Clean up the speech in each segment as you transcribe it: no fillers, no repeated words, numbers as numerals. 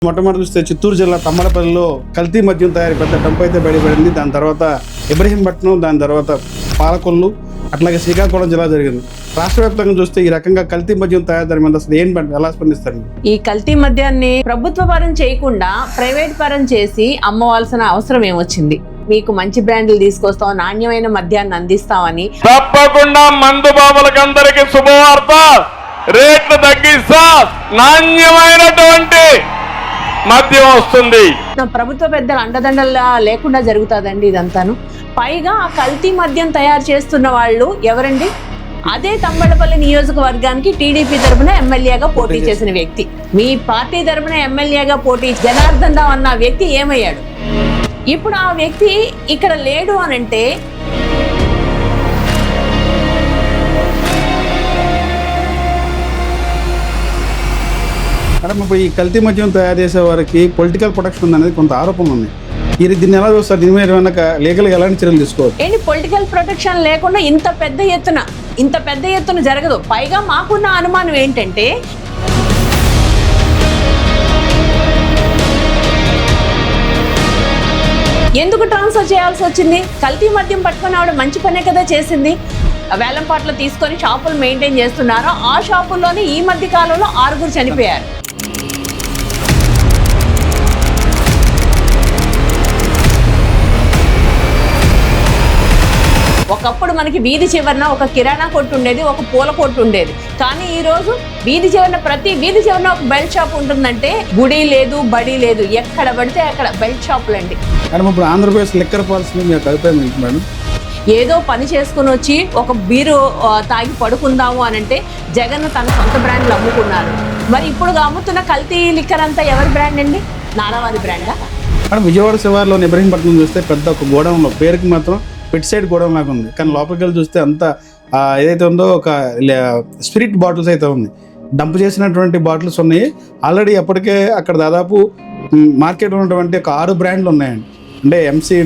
మొట్టమొదటి చూస్తే చిత్తూరు జిల్లా తమ్మలపల్లిలో కల్తీ మద్యం తయారీ పెద్ద డంప్ అయితే బయటపడింది. దాని తర్వాత ఇబ్రహీంపట్నం, దాని తర్వాత పాలకొల్లు, అట్లాగే శ్రీకాకుళం జిల్లా జరిగింది. రాష్ట్ర వ్యాప్తంగా చూస్తే ఈ రకంగా కల్తీ మద్యం తయారు మీద అసలు ఎలా స్పందిస్తారు? ఈ కల్తీ మద్యాన్ని ప్రభుత్వ పరం చేయకుండా ప్రైవేట్ పరం చేసి అమ్మవలసిన అవసరం ఏమొచ్చింది? మీకు మంచి బ్రాండ్లు తీసుకొస్తాం, నాణ్యమైన మద్యాన్ని అందిస్తామని. తప్పకుండా మందు బాబులకందరికీ శుభవార్త, రేట్లు తగ్గిస్తా, నాణ్యమైనటువంటి మద్యం వస్తుంది. ప్రభుత్వ పెద్దల అండదండలా లేకుండా జరుగుతుందండి ఇదంతాను. పైగా ఆ కల్తీ మద్యం తయారు చేస్తున్న వాళ్ళు ఎవరండి? అదే తంబళపల్లి నియోజకవర్గానికి టీడీపీ తరఫున ఎమ్మెల్యేగా పోటీ చేసిన వ్యక్తి. మీ పార్టీ తరఫున ఎమ్మెల్యేగా పోటీ జనార్దన్ రావు అన్న వ్యక్తి ఏమయ్యాడు? ఇప్పుడు ఆ వ్యక్తి ఇక్కడ లేడు అనంటే మేడం, ఇప్పుడు ఈ కల్తీ మద్యం తయారు చేసే వారికి పొలిటికల్ ప్రొటెక్షన్ ఉందనేది కొంత ఆరోపణ ఉంది. దీన్ని ఎలా చూస్తారు? దీని మీద ఏమైనా లీగల్గా ఎలాంటి చర్యలు తీసుకోవచ్చు? ఏంటి పొలిటికల్ ప్రొటెక్షన్ లేకుండా ఇంత పెద్ద ఎత్తున జరగదు. పైగా మాకున్న అనుమానం ఏంటంటే ఎందుకు ట్రాన్స్ఫర్ చేయాల్సి వచ్చింది? కల్తీ మద్యం పట్టుకుని ఆవిడ మంచి పనే కదా చేసింది. వేలంపాట్లు తీసుకొని షాపులు మెయింటైన్ చేస్తున్నారు. ఆ షాపుల్లోనే ఈ మధ్య కాలంలో 6 చనిపోయారు. ఒకప్పుడు మనకి వీధి చివరన ఒక కిరాణా కొట్టు ఉండేది, ఒక పూల కొట్టు ఉండేది. కానీ ఈ రోజు ప్రతి వీధి చివరన ఒక బెల్ట్ షాప్ ఉంటుందంటే గుడి లేదు, బడి లేదు, ఎక్కడ పడితే అక్కడ బెల్ట్ షాపులు అండి. ఇప్పుడు ఆంధ్రప్రదేశ్ లిక్కర్ పాలసీ మీకు అభిప్రాయం ఏంటి మేడం? ఏదో పని చేసుకుని వచ్చి ఒక బీరు తాగి పడుకుందాము అనంటే జగన్ తన సొంత బ్రాండ్లు అమ్ముకున్నారు. మరి ఇప్పుడు అమ్ముతున్న కల్తీ లిక్కర్ అంతా ఎవరి బ్రాండ్ అండి? నారావారి బ్రాండా? మేడం, విజయవాడ శివార్లోని ఇబ్రహీంపట్నం చూస్తే పెద్ద ఒక గోడౌన్లో, పేరుకి మాత్రం పెట్ సైడ్ గోడౌన్ లాగా ఉంది, కానీ లోపలికి వెళ్ళి చూస్తే అంతా ఏదైతే ఉందో ఒక స్పిరిట్ బాటిల్స్ అయితే ఉంది. డంప్ చేసినటువంటి బాటిల్స్ ఉన్నాయి. ఆల్రెడీ అప్పటికే అక్కడ దాదాపు మార్కెట్ ఉన్నటువంటి ఒక 6 బ్రాండ్లు ఉన్నాయండి. అంటే ఎంసీ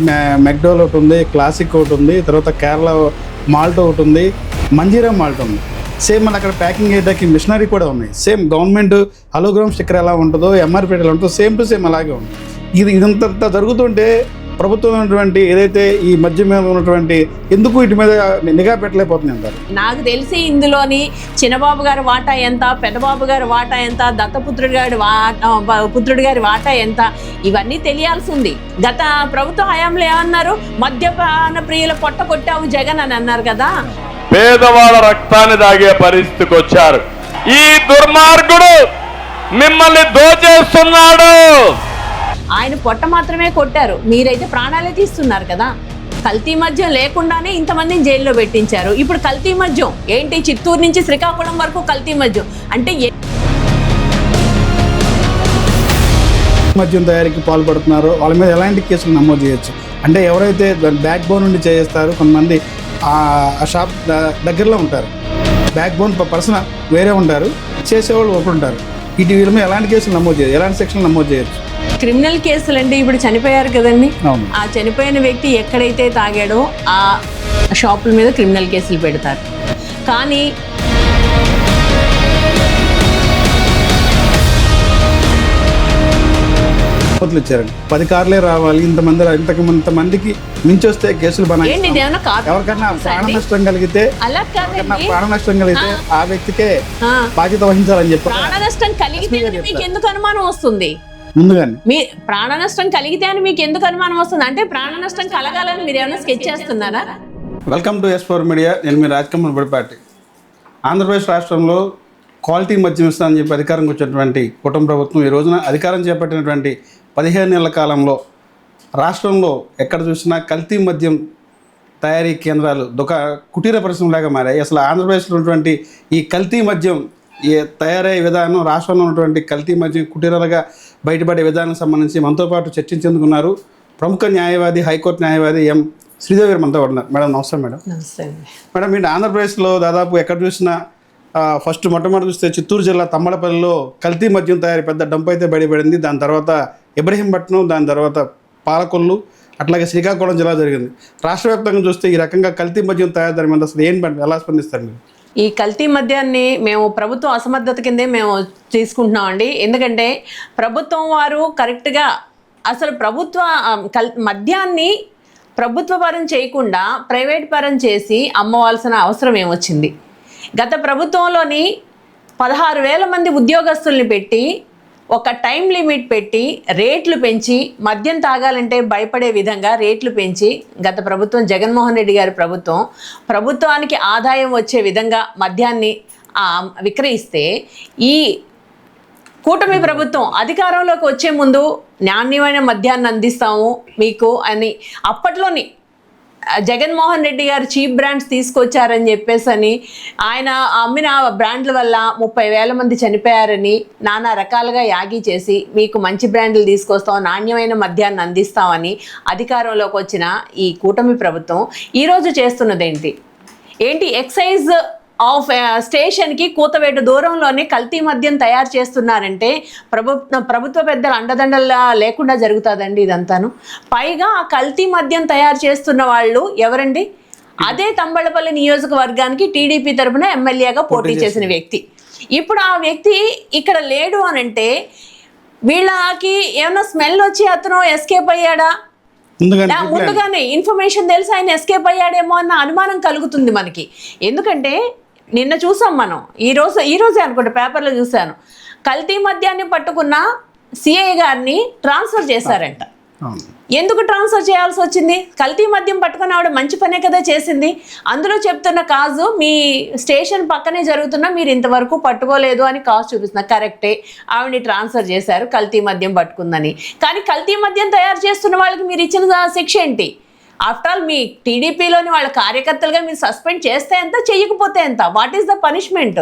మెక్డోల్ ఒకటి ఉంది, క్లాసిక్ ఒకటి ఉంది, తర్వాత కేరళ మాల్ట్ ఒకటి ఉంది, మంజీరా మాల్ట్ ఉంది. సేమ్ మన అక్కడ ప్యాకింగ్ అయ్యేదానికి మిషనరీ కూడా ఉన్నాయి. సేమ్ గవర్నమెంట్ హలోగ్రామ్ స్టిక్కర్ ఎలా ఉంటుందో, ఎంఆర్పీ ఎలా ఉంటుందో సేమ్ టు సేమ్ అలాగే ఉంది. ఇదంతా జరుగుతుంటే ప్రభుత్వం ఉన్నటువంటి ఏదైతే ఈ మధ్య మీద ఉన్నటువంటి ఎందుకు వీటి మీద నిఘా పెట్టలేకపోతుంది అంటారు? నాకు తెలిసి ఇందులోని చిన్నబాబు గారి వాటా ఎంత, పెద్దబాబు గారి వాటా ఎంత, పుత్రుడి గారి వాటా ఎంత, ఇవన్నీ తెలియాల్సి ఉంది. గత ప్రభుత్వ హయాంలో ఏమన్నారు? మద్యపాన ప్రియుల పొట్ట కొట్టావు జగన్ అని అన్నారు కదా. పేదవాళ్ళ రక్తాన్ని దాగే పరిస్థితికి వచ్చారు. ఈ దుర్మార్గుడు మిమ్మల్ని దోచేస్తున్నాడు. ఆయన పొట్ట మాత్రమే కొట్టారు, మీరైతే ప్రాణాలే తీస్తున్నారు కదా. కల్తీ మద్యం లేకుండానే ఇంతమందిని జైల్లో పెట్టించారు. ఇప్పుడు కల్తీ మద్యం ఏంటి? చిత్తూరు నుంచి శ్రీకాకుళం వరకు కల్తీ మద్యం అంటే మద్యం తయారీకి పాల్పడుతున్నారో వాళ్ళ మీద ఎలాంటి కేసులు నమోదు చేయొచ్చు? అంటే ఎవరైతే బ్యాక్ బోన్ నుండి చేస్తారు, కొంతమంది ఆ షాప్ దగ్గరలో ఉంటారు, బ్యాక్ బోన్ పర్సన్ వేరే ఉంటారు, చేసేవాళ్ళు ఒకరు ఉంటారు. వీళ్ళ మీద ఎలాంటి కేసులు నమోదు చేయొచ్చు? ఎలాంటి సెక్షన్లు నమోదు చేయొచ్చు? క్రిమినల్ కేసులు అంటే ఇప్పుడు చనిపోయారు కదండి, ఆ చనిపోయిన వ్యక్తి ఎక్కడైతే తాగాడో ఆ షాపుల మీద క్రిమినల్ కేసులు పెడతారు. కానీ ఇచ్చారండి 10 కార్లే రావాలి, ఇంతమందికి మించి వస్తే కేసులు ఎవరికన్నా ప్రాణ నష్టం కలిగితే ఆ వ్యక్తికే బాధ్యత వహించాలని చెప్పి. ప్రాణ నష్టం కలిగితే మీకు ఎందుకు అనుమానం వస్తుంది? ముందుగానే మీ ప్రాణ నష్టం కలిగితే అని మీకు ఎందుకు అనుమానం వస్తుంది? అంటే ప్రాణ నష్టం కలగాలని మీరు ఏమైనా స్కెచ్ చేస్తున్నారా? Welcome to S4 media. నేను మీ రాజకమల్ బడిపాటి. ఆంధ్రప్రదేశ్ రాష్ట్రంలో క్వాలిటీ మద్యం ఇస్తానని చెప్పి అధికారంకి వచ్చినటువంటి కుటుంబ ప్రభుత్వం ఈ రోజున అధికారం చేపట్టినటువంటి 15 నెలల కాలంలో రాష్ట్రంలో ఎక్కడ చూసినా కల్తీ మద్యం తయారీ కేంద్రాలు కుటీర పరిశ్రమలాగా మారాయి. అసలు ఆంధ్రప్రదేశ్లో ఉన్నటువంటి ఈ కల్తీ మద్యం తయారయ్యే విధానం, రాష్ట్రంలో ఉన్నటువంటి కల్తీ మద్యం కుటీరాలుగా బయటపడే విధానానికి సంబంధించి మనతో పాటు చర్చించేందుకున్నారు ప్రముఖ న్యాయవాది, హైకోర్టు న్యాయవాది ఎం శ్రీదేవి గారు మనతో ఉన్నారు. మేడం నమస్తే. మేడం మేడం మీరు ఆంధ్రప్రదేశ్లో దాదాపు ఎక్కడ చూసినా మొట్టమొదటి చూస్తే చిత్తూరు జిల్లా తమ్మలపల్లిలో కల్తీ మద్యం తయారీ పెద్ద డంప్ అయితే బయటపడింది. దాని తర్వాత ఇబ్రహీంపట్నం, దాని తర్వాత పాలకొల్లు, అట్లాగే శ్రీకాకుళం జిల్లా జరిగింది. రాష్ట్ర వ్యాప్తంగా చూస్తే ఈ రకంగా కల్తీ మద్యం తయారు మీద అసలు ఎలా స్పందిస్తారు మీరు? ఈ కల్తీ మద్యాన్ని మేము ప్రభుత్వం అసమర్థత కిందే మేము తీసుకుంటున్నామండి. ఎందుకంటే ప్రభుత్వం వారు కరెక్ట్గా అసలు మద్యాన్ని ప్రభుత్వ పరం చేయకుండా ప్రైవేట్ పరం చేసి అమ్మవలసిన అవసరం ఏమొచ్చింది? గత ప్రభుత్వంలోని 16,000 మంది ఉద్యోగస్తుల్ని పెట్టి ఒక టైం లిమిట్ పెట్టి రేట్లు పెంచి మద్యం తాగాలంటే భయపడే విధంగా రేట్లు పెంచి గత ప్రభుత్వం జగన్మోహన్ రెడ్డి గారి ప్రభుత్వానికి ఆదాయం వచ్చే విధంగా మద్యాన్ని విక్రయిస్తే ఈ కూటమి ప్రభుత్వం అధికారంలోకి వచ్చే ముందు నాణ్యమైన మద్యాన్ని అందిస్తాము మీకు అని అప్పట్లోని జగన్మోహన్ రెడ్డి గారు చీప్ బ్రాండ్స్ తీసుకొచ్చారని చెప్పేసి ఆయన అమ్మిన బ్రాండ్ల వల్ల 30,000 మంది చనిపోయారని నానా రకాలుగా యాగి చేసి మీకు మంచి బ్రాండ్లు తీసుకొస్తాం, నాణ్యమైన మద్యాన్ని అందిస్తామని అధికారంలోకి వచ్చిన ఈ కూటమి ప్రభుత్వం ఈరోజు చేస్తున్నదేంటి? ఎక్సైజ్ ఆఫ్ స్టేషన్కి కూతవేటు దూరంలోనే కల్తీ మద్యం తయారు చేస్తున్నారంటే ప్రభుత్వ పెద్దల అండదండలా లేకుండా జరుగుతుందండి ఇదంతాను. పైగా ఆ కల్తీ మద్యం తయారు చేస్తున్న వాళ్ళు ఎవరండి? అదే తంబళపల్లి నియోజకవర్గానికి టీడీపీ తరపున ఎమ్మెల్యేగా పోటీ చేసిన వ్యక్తి. ఇప్పుడు ఆ వ్యక్తి ఇక్కడ లేడు అనంటే వీళ్ళకి ఏమైనా స్మెల్ వచ్చి అతను ఎస్కేప్ అయ్యాడా? ముందుగానే ఇన్ఫర్మేషన్ తెలిసి ఆయన ఎస్కేప్ అయ్యాడేమో అన్న అనుమానం కలుగుతుంది మనకి. ఎందుకంటే నిన్న చూసాం మనం, ఈరోజే అనుకుంటా పేపర్లో చూశాను, కల్తీ మద్యాన్ని పట్టుకున్న సిఐ గారిని ట్రాన్స్ఫర్ చేశారంట. ఎందుకు ట్రాన్స్ఫర్ చేయాల్సి వచ్చింది? కల్తీ మద్యం పట్టుకుని ఆవిడ మంచి పనే కదా చేసింది. అందులో చెప్తున్న కాజు మీ స్టేషన్ పక్కనే జరుగుతున్నా మీరు ఇంతవరకు పట్టుకోలేదు అని కాజు చూపిస్తున్నారు. కరెక్టే, ఆవిడని ట్రాన్స్ఫర్ చేశారు కల్తీ మద్యం పట్టుకుందని. కానీ కల్తీ మద్యం తయారు చేస్తున్న వాళ్ళకి మీరు ఇచ్చిన శిక్ష ఏంటి? ఆఫ్టర్ ఆల్ మీ టీడీపీలోని వాళ్ళ కార్యకర్తలుగా మీరు సస్పెండ్ చేస్తే ఎంత, చేయకపోతే ఎంత? What is the punishment?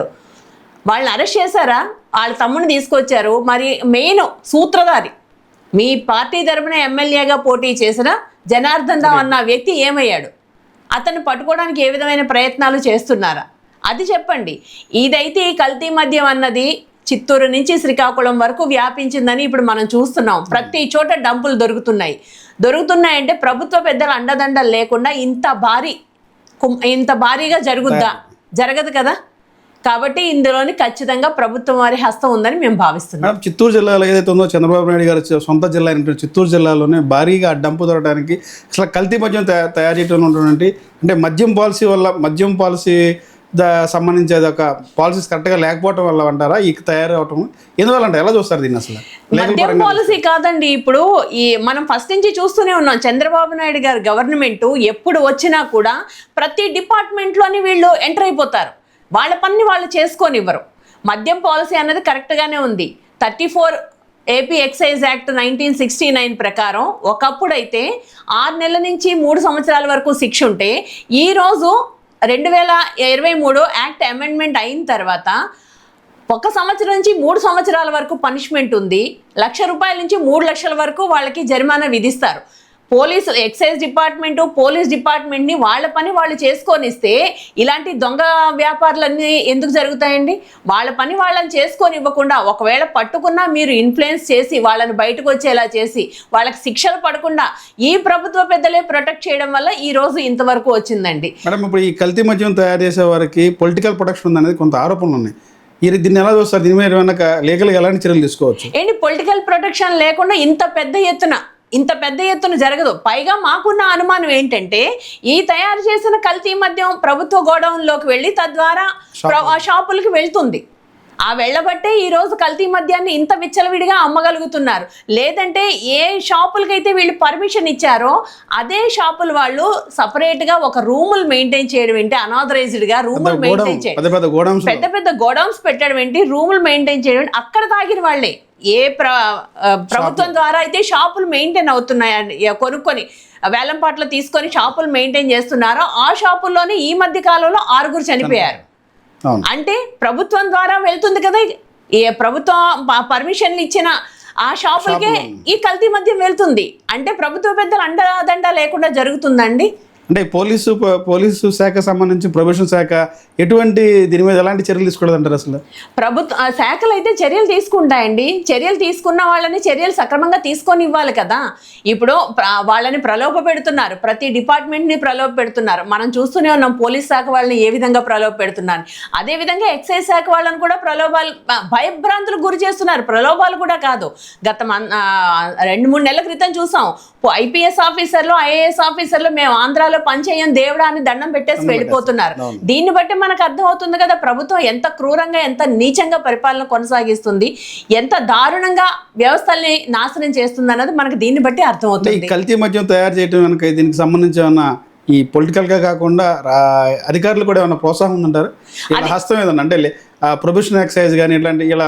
వాళ్ళని అరెస్ట్ చేశారా? వాళ్ళ తమ్ముడిని తీసుకొచ్చారు. మరి మెయిన్ సూత్రధారి మీ పార్టీ తరపున ఎమ్మెల్యేగా పోటీ చేసిన జనార్దన్ రావు అన్న వ్యక్తి ఏమయ్యాడు? అతన్ని పట్టుకోవడానికి ఏ విధమైన ప్రయత్నాలు చేస్తున్నారా? అది చెప్పండి. ఇదైతే ఈ కల్తీ మద్యం అన్నది చిత్తూరు నుంచి శ్రీకాకుళం వరకు వ్యాపించిందని ఇప్పుడు మనం చూస్తున్నాం. ప్రతి చోట డంపులు దొరుకుతున్నాయంటే ప్రభుత్వ పెద్దల అండదండలు లేకుండా ఇంత భారీగా జరగదు కదా. కాబట్టి ఇందులోని ఖచ్చితంగా ప్రభుత్వం వారి హస్తం ఉందని మేము భావిస్తున్నాం. చిత్తూరు జిల్లాలో ఏదైతే ఉందో చంద్రబాబు నాయుడు గారు సొంత జిల్లా అయినటువంటి చిత్తూరు జిల్లాలోనే భారీగా డంపు దొరకడానికి అసలు కల్తీ మద్యం తయారు చేయడంలో ఉన్నటువంటి అంటే మద్యం పాలసీ సంబంధించి అది ఒక పాలసీస్ కరెక్ట్గా లేకపోవటం వల్ల అంటారా ఈ తయారవటం? ఎందువల్ల అంటే ఎలా చూస్తారు దీన్ని? అసలు మద్యం పాలసీ కాదండి. ఇప్పుడు మనం ఫస్ట్ నుంచి చూస్తూనే ఉన్నాం, చంద్రబాబు నాయుడు గారి గవర్నమెంట్ ఎప్పుడు వచ్చినా కూడా ప్రతి డిపార్ట్మెంట్లోని వీళ్ళు ఎంటర్ అయిపోతారు. వాళ్ళ పని వాళ్ళు చేసుకోనివ్వరు. మద్యం పాలసీ అన్నది కరెక్ట్గానే ఉంది. 34 ఏపీ ఎక్సైజ్ యాక్ట్ 1969 ప్రకారం ఒకప్పుడైతే 6 నెలల నుంచి 3 సంవత్సరాల వరకు శిక్ష ఉంటే ఈరోజు 2023 యాక్ట్ అమెండ్మెంట్ అయిన తర్వాత 1 సంవత్సరం నుంచి 3 సంవత్సరాల వరకు పనిష్మెంట్ ఉంది. ₹1,00,000 నుంచి 3 లక్షల వరకు వాళ్ళకి జరిమానా విధిస్తారు. ఎక్సైజ్ డిపార్ట్మెంట్, పోలీస్ డిపార్ట్మెంట్ని వాళ్ళ పని వాళ్ళు చేసుకొనిస్తే ఇలాంటి దొంగ వ్యాపారాలన్నీ ఎందుకు జరుగుతాయండి? వాళ్ళ పని వాళ్ళని చేసుకొని ఇవ్వకుండా ఒకవేళ పట్టుకున్నా మీరు ఇన్ఫ్లుయెన్స్ చేసి వాళ్ళని బయటకు వచ్చేలా చేసి వాళ్ళకి శిక్షలు పడకుండా ఈ ప్రభుత్వ పెద్దలే ప్రొటెక్ట్ చేయడం వల్ల ఈ రోజు ఇంతవరకు వచ్చిందండి. మేడం, ఇప్పుడు ఈ కల్తీ మద్యం తయారు చేసే వారికి పొలిటికల్ ప్రొటెక్షన్ ఉందనేది కొంత ఆరోపణలు ఉన్నాయి. దీన్ని ఎలా చూస్తారు? దీని మీద ఏమైనా లీగల్గా ఎలాంటి చర్యలు తీసుకోవచ్చు? పొలిటికల్ ప్రొటెక్షన్ లేకుండా ఇంత పెద్ద ఎత్తున జరగదు. పైగా మాకున్న అనుమానం ఏంటంటే ఈ తయారు చేసిన కల్తీ మద్యం ప్రభుత్వ గోడౌన్లోకి వెళ్ళి తద్వారా షాపులకి వెళ్తుంది. ఆ వెళ్ళబట్టే ఈరోజు కల్తీ మద్యాన్ని ఇంత విచ్చలవిడిగా అమ్మగలుగుతున్నారు. లేదంటే ఏ షాపులకైతే వీళ్ళు పర్మిషన్ ఇచ్చారో అదే షాపుల వాళ్ళు సపరేట్గా ఒక రూములు మెయింటైన్ చేయడం ఏంటి, అనాథరైజ్డ్గా రూములు మెయింటైన్ చేయడం, పెద్ద పెద్ద గోడౌన్స్ పెట్టడం ఏంటి, రూములు మెయింటైన్ చేయడం ఏంటి, అక్కడ తాగిన వాళ్ళే ఏ ప్రభుత్వం ద్వారా అయితే షాపులు మెయింటైన్ అవుతున్నాయని కొనుక్కొని వేలంపాట్లో తీసుకొని షాపులు మెయింటైన్ చేస్తున్నారో ఆ షాపుల్లోనే ఈ మధ్య కాలంలో 6 చనిపోయారు. అంటే ప్రభుత్వం ద్వారా వెళ్తుంది కదా, ఏ ప్రభుత్వం పర్మిషన్లు ఇచ్చిన ఆ షాపులకే ఈ కల్తీ మద్యం వెళ్తుంది. అంటే ప్రభుత్వ పెద్దలు అండదండ లేకుండా జరుగుతుందండి. అంటే పోలీసు శాఖ సంబంధించి ప్రొబేషన్ శాఖ ఎటువంటి దీని మీద ఎలాంటి చర్యలు తీసుకోవద్దంటారు అసలు? ప్రభుత్వ శాఖలు అయితే చర్యలు తీసుకుంటాయండి. చర్యలు తీసుకున్న వాళ్ళని చర్యలు సక్రమంగా తీసుకొని ఇవ్వాలి కదా. ఇప్పుడు వాళ్ళని ప్రలోభ పెడుతున్నారు, ప్రతి డిపార్ట్మెంట్ని ప్రలోభ పెడుతున్నారు. మనం చూస్తూనే ఉన్నాం పోలీస్ శాఖ వాళ్ళని ఏ విధంగా ప్రలోభ పెడుతున్నారు. అదేవిధంగా ఎక్సైజ్ శాఖ వాళ్ళని కూడా ప్రలోభాలు, భయభ్రాంతులకు గురి చేస్తున్నారు. ప్రలోభాలు కూడా కాదు, గత 2-3 నెలల క్రితం చూసాం ఐపీఎస్ ఆఫీసర్లు, ఐఏఎస్ ఆఫీసర్లు మేము ఆంధ్రాలో పనిచేయం దేవుడా అని దండం పెట్టేసి వెళ్ళిపోతున్నారు. దీన్ని బట్టి మనకు అర్థం అవుతుంది కదా ప్రభుత్వం ఎంత క్రూరంగా, ఎంత నీచంగా పరిపాలన కొనసాగిస్తుంది, ఎంత దారుణంగా వ్యవస్థల్ని నాశనం చేస్తుంది అన్నది మనకు దీన్ని బట్టి అర్థం అవుతుంది. కల్తీ మద్యం తయారు చేయడం కనుక దీనికి సంబంధించి ఏమన్నా ఈ పొలిటికల్గా కాకుండా అధికారులు కూడా ఏమైనా ప్రోత్సాహం ఉందంటారు? హస్తం ఏదన్నా అంటే ప్రొబేషన్ ఎక్సైజ్ కానీ ఇట్లాంటి ఇలా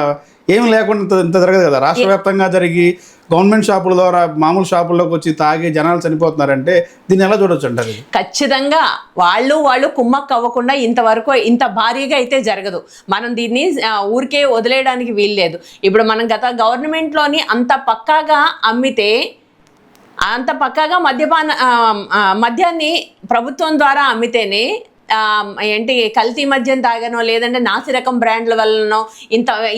ఏం లేకుండా ఇంత జరగదు కదా. రాష్ట్ర వ్యాప్తంగా జరిగి గవర్నమెంట్ షాపుల ద్వారా మామూలు షాపుల్లోకి వచ్చి తాగి జనాలు చనిపోతున్నారంటే దీన్ని ఎలా చూడొచ్చు అంటారు? ఖచ్చితంగా వాళ్ళు కుమ్మక్కు అవ్వకుండా ఇంతవరకు ఇంత భారీగా అయితే జరగదు. మనం దీన్ని ఊరికే వదిలేయడానికి వీల్లేదు. ఇప్పుడు మనం గత గవర్నమెంట్లోని అంత పక్కాగా అమ్మితే, అంత పక్కాగా మద్యాన్ని ప్రభుత్వం ద్వారా అమ్మితేనే కల్తీ మద్యం తాగానో లేదంటే నాసిరకం బ్రాండ్ల వల్లనో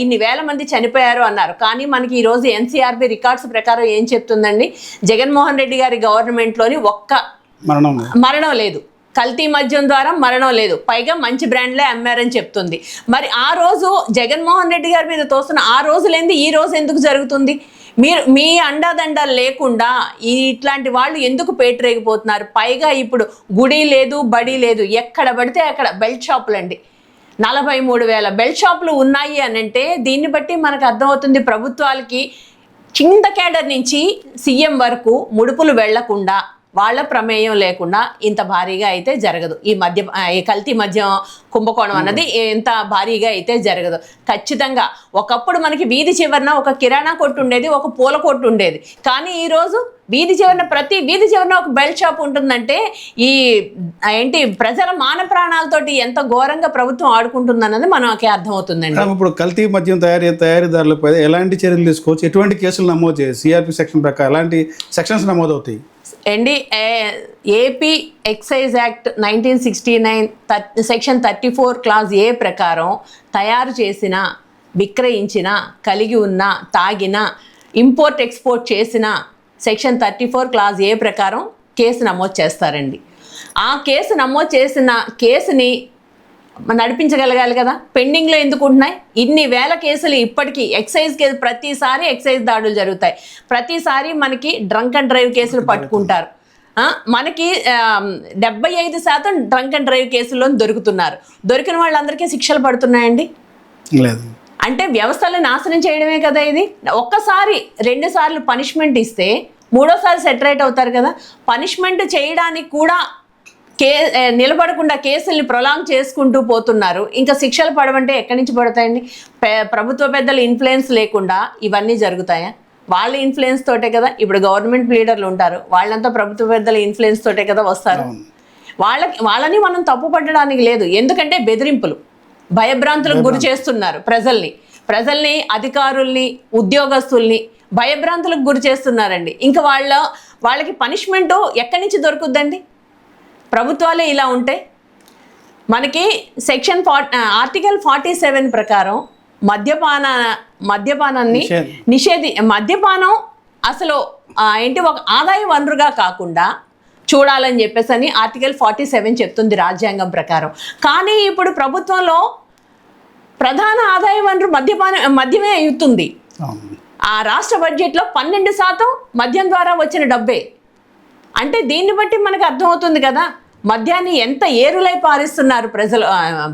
ఇన్ని వేల మంది చనిపోయారు అన్నారు. కానీ మనకి ఈరోజు ఎన్సీఆర్బీ రికార్డ్స్ ప్రకారం ఏం చెప్తుందండి, జగన్మోహన్ రెడ్డి గారి గవర్నమెంట్లోని ఒక్క మరణం లేదు, కల్తీ మద్యం ద్వారా మరణం లేదు, పైగా మంచి బ్రాండ్లే అమ్మారని చెప్తుంది. మరి ఆ రోజు జగన్మోహన్ రెడ్డి గారి మీద తోస్తున్న ఆ రోజులేంది ఈ రోజు ఎందుకు జరుగుతుంది? మీ అండాదండాలు లేకుండా ఇట్లాంటి వాళ్ళు ఎందుకు పేటరేగిపోతున్నారు? పైగా ఇప్పుడు గుడి లేదు, బడి లేదు, ఎక్కడ పడితే అక్కడ బెల్ట్ షాపులు అండి. 43,000 బెల్ట్ షాపులు ఉన్నాయి అని అంటే దీన్ని బట్టి మనకు అర్థమవుతుంది ప్రభుత్వాలకి కింద కేడర్ నుంచి సీఎం వరకు ముడుపులు వెళ్లకుండా, వాళ్ళ ప్రమేయం లేకుండా ఇంత భారీగా అయితే జరగదు. ఈ కల్తీ మద్యం కుంభకోణం అన్నది ఎంత భారీగా అయితే జరగదు. ఖచ్చితంగా ఒకప్పుడు మనకి వీధి చివరన ఒక కిరాణా కొట్టు ఉండేది, ఒక పూల కొట్టు ఉండేది. కానీ ఈరోజు ప్రతి వీధి చివరన ఒక బెల్ట్ షాప్ ఉంటుందంటే ప్రజల మాన ప్రాణాలతోటి ఎంత ఘోరంగా ప్రభుత్వం ఆడుకుంటుందన్నది మనకి అర్థమవుతుందండి. ఇప్పుడు కల్తీ మద్యం తయారీదారులపై ఎలాంటి చర్యలు తీసుకోవచ్చు? ఎటువంటి కేసులు నమోదు చేయాలి? సిఆర్పి సెక్షన్ ప్రకారం ఎలాంటి సెక్షన్స్ నమోదవుతాయి? AP excise act 1969 section 34 clause a ప్రకారం తయారు చేసిన, విక్రయించిన, కలిగి ఉన్న, తాగిన, ఇంపోర్ట్ ఎక్స్పోర్ట్ చేసిన సెక్షన్ 34 క్లాజ్ ఏ ప్రకారం కేసు నమోదు చేస్తారండి. ఆ కేసు నమోదు చేసిన కేసుని నడిపించగలగాలి కదా. పెండింగ్లో ఎందుకు ఉంటున్నాయి ఇన్ని వేల కేసులు? ఇప్పటికీ ఎక్సైజ్ కేసు ప్రతిసారి ఎక్సైజ్ దాడులు జరుగుతాయి, ప్రతిసారి మనకి డ్రంక్ అండ్ డ్రైవ్ కేసులు పట్టుకుంటారు. మనకి 75% డ్రంక్ అండ్ డ్రైవ్ కేసుల్లో దొరుకుతున్నారు. దొరికిన వాళ్ళందరికీ శిక్షలు పడుతున్నాయండి. అంటే వ్యవస్థలను నాశనం చేయడమే కదా ఇది. ఒక్కసారి 2 సార్లు పనిష్మెంట్ ఇస్తే 3వ సారి సెటరేట్ అవుతారు కదా. పనిష్మెంట్ చేయడానికి కూడా నిలబడకుండా కేసుల్ని ప్రొలాంగ్ చేసుకుంటూ పోతున్నారు. ఇంకా శిక్షలు పడవంటే ఎక్కడి నుంచి పడతాయండి? ప్రభుత్వ పెద్దల ఇన్ఫ్లుయెన్స్ లేకుండా ఇవన్నీ జరుగుతాయా? వాళ్ళ ఇన్ఫ్లుయెన్స్ తోటే కదా. ఇప్పుడు గవర్నమెంట్ లీడర్లు ఉంటారు, వాళ్ళంతా ప్రభుత్వ పెద్దల ఇన్ఫ్లుయెన్స్ తోటే కదా వస్తారు. వాళ్ళని మనం తప్పు పట్టడానికి లేదు. ఎందుకంటే బెదిరింపులు, భయభ్రాంతులకు గురి చేస్తున్నారు ప్రజల్ని, అధికారుల్ని, ఉద్యోగస్తుల్ని భయభ్రాంతులకు గురి చేస్తున్నారండి. ఇంకా వాళ్ళకి పనిష్మెంట్ ఎక్కడి నుంచి దొరుకుద్దండి? ప్రభుత్వాలే ఇలా ఉంటే మనకి సెక్షన్ ఆర్టికల్ 47 ప్రకారం మద్యపానాన్ని మద్యపానం అసలు ఒక ఆదాయ వనరుగా కాకుండా చూడాలని చెప్పేసి ఆర్టికల్ 47 చెప్తుంది రాజ్యాంగం ప్రకారం. కానీ ఇప్పుడు ప్రభుత్వంలో ప్రధాన ఆదాయ వనరు మద్యమే అవుతుంది. ఆ రాష్ట్ర బడ్జెట్లో 12% మద్యం ద్వారా వచ్చిన డబ్బే. అంటే దీన్ని బట్టి మనకు అర్థమవుతుంది కదా మద్యాన్ని ఎంత ఏరులై పారిస్తున్నారు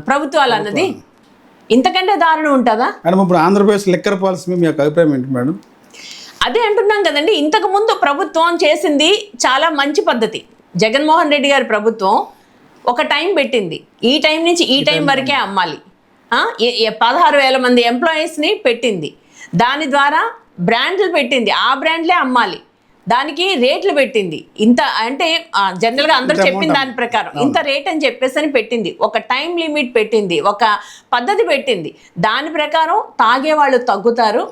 ప్రభుత్వాలు అన్నది. ఇంతకంటే దారుణం ఉంటుందా? ఇప్పుడు ఆంధ్రప్రదేశ్ లిక్కర్ పాలసీ మీ యొక్క అభిప్రాయం ఏంటి మేడం? అదే అంటున్నాం కదండి, ఇంతకు ముందు ప్రభుత్వం చేసింది చాలా మంచి పద్ధతి. జగన్మోహన్ రెడ్డి గారి ప్రభుత్వం ఒక టైం పెట్టింది, ఈ టైం నుంచి ఈ టైం వరకే అమ్మాలి. 16,000 మంది ఎంప్లాయీస్ని పెట్టింది. దాని ద్వారా బ్రాండ్లు పెట్టింది, ఆ బ్రాండ్లే అమ్మాలి. దానికి రేట్లు పెట్టింది. ఇంత అంటే జనరల్గా అందరూ చెప్పిన దాని ప్రకారం ఇంత రేట్ అని చెప్పేసి పెట్టింది. ఒక టైం లిమిట్ పెట్టింది, ఒక పద్ధతి పెట్టింది. దాని ప్రకారం తాగేవాళ్ళు తగ్గుతారు,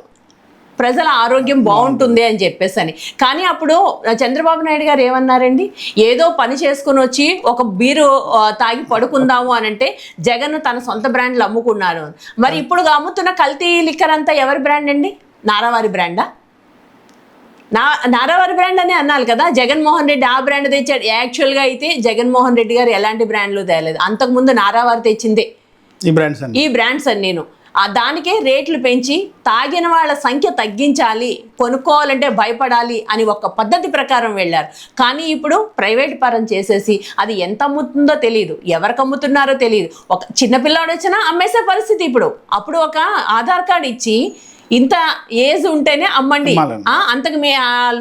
ప్రజల ఆరోగ్యం బాగుంటుంది అని చెప్పేసి అని. కానీ అప్పుడు చంద్రబాబు నాయుడు గారు ఏమన్నారండి, ఏదో పని చేసుకుని వచ్చి ఒక బీరు తాగి పడుకుందాము అని అంటే జగన్ తన సొంత బ్రాండ్లు అమ్ముకున్నారు. మరి ఇప్పుడు అమ్ముతున్న కల్తీ లిక్కర్ అంతా ఎవరి బ్రాండ్ అండి? నారావారి బ్రాండా? నారావారి బ్రాండ్ అని అన్నారు కదా. జగన్మోహన్ రెడ్డి ఆ బ్రాండ్ తెచ్చాడు. యాక్చువల్గా అయితే జగన్మోహన్ రెడ్డి గారు ఎలాంటి బ్రాండ్లు తేలేదు, అంతకుముందు నారావారి తెచ్చిందే ఈ బ్రాండ్స్ అని. నేను దానికే రేట్లు పెంచి తాగిన వాళ్ళ సంఖ్య తగ్గించాలి, కొనుక్కోవాలంటే భయపడాలి అని ఒక పద్ధతి ప్రకారం వెళ్ళారు. కానీ ఇప్పుడు ప్రైవేట్ పరం చేసేసి అది ఎంత అమ్ముతుందో తెలియదు, ఎవరికి అమ్ముతున్నారో తెలియదు. ఒక చిన్నపిల్లాడు వచ్చినా అమ్మేసే పరిస్థితి ఇప్పుడు. అప్పుడు ఒక ఆధార్ కార్డు ఇచ్చి ఇంత ఏజ్ ఉంటేనే అమ్మండి, అంతకు మీ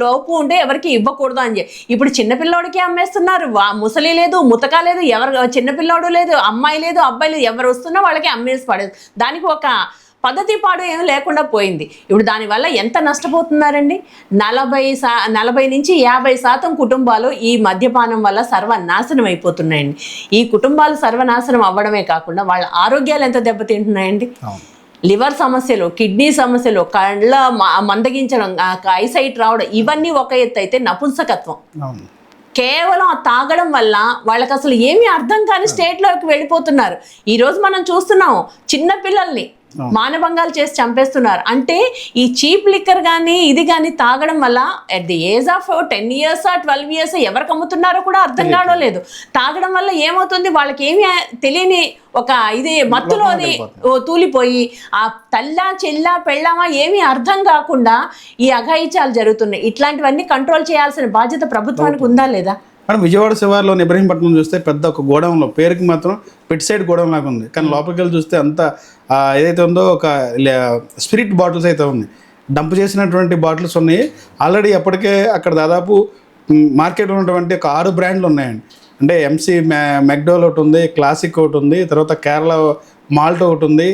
లోపు ఉంటే ఎవరికి ఇవ్వకూడదు అని చెప్పి ఇప్పుడు చిన్నపిల్లోడికి అమ్మేస్తున్నారు. ముసలి లేదు, ముతక లేదు, ఎవరు చిన్నపిల్లోడు లేదు, అమ్మాయి లేదు, అబ్బాయి లేదు, ఎవరు వస్తున్నా వాళ్ళకి అమ్మేసి పడేది. దానికి ఒక పద్ధతి పాడు ఏం లేకుండా పోయింది. ఇప్పుడు దానివల్ల ఎంత నష్టపోతున్నారండి? 40 నుంచి 50% కుటుంబాలు ఈ మద్యపానం వల్ల సర్వనాశనం అయిపోతున్నాయండి. ఈ కుటుంబాలు సర్వనాశనం అవ్వడమే కాకుండా వాళ్ళ ఆరోగ్యాలు ఎంత దెబ్బతింటున్నాయండి? లివర్ సమస్యలు, కిడ్నీ సమస్యలు, కళ్ళ మందగించడం, ఐసైట్ రావడం, ఇవన్నీ ఒక ఎత్తు అయితే నపుంసకత్వం కేవలం తాగడం వల్ల వాళ్ళకి అసలు ఏమీ అర్థం కాని స్టేట్లోకి వెళ్ళిపోతున్నారు. ఈరోజు మనం చూస్తున్నాం చిన్న పిల్లల్ని మానభంగాలు చేసి చంపేస్తున్నారు. అంటే ఈ చీప్ లిక్కర్ కానీ ఇది కానీ తాగడం వల్ల at the age of 10 years 12 years ఎవరికి అమ్ముతున్నారో కూడా అర్థం కావడం లేదు. తాగడం వల్ల ఏమవుతుంది, వాళ్ళకి ఏమి తెలియని ఒక ఇది మత్తులోని తూలిపోయి ఆ తల్లా చెల్లా పెళ్ళామా ఏమీ అర్థం కాకుండా ఈ అఘాయిత్యాలు జరుగుతున్నాయి. ఇట్లాంటివన్నీ కంట్రోల్ చేయాల్సిన బాధ్యత ప్రభుత్వానికి ఉందా లేదా? మేడం, విజయవాడ శివార్లోని ఇబ్రహీంపట్నం చూస్తే పెద్ద ఒక గోడౌన్లో, పేరుకి మాత్రం పెట్ సైడ్ గోడౌన్ లాగా ఉంది, కానీ లోపలికి వెళ్ళి చూస్తే అంతా ఏదైతే ఉందో ఒక స్పిరిట్ బాటిల్స్ అయితే ఉంది, డంప్ చేసినటువంటి బాటిల్స్ ఉన్నాయి. ఆల్రెడీ అప్పటికే అక్కడ దాదాపు మార్కెట్లో ఉన్నటువంటి ఒక 6 బ్రాండ్లు ఉన్నాయండి. అంటే ఎంసీ మెక్డోల్ ఒకటి ఉంది, క్లాసిక్ ఒకటి ఉంది, తర్వాత కేరళ మాల్ట్ ఒకటి ఉంది,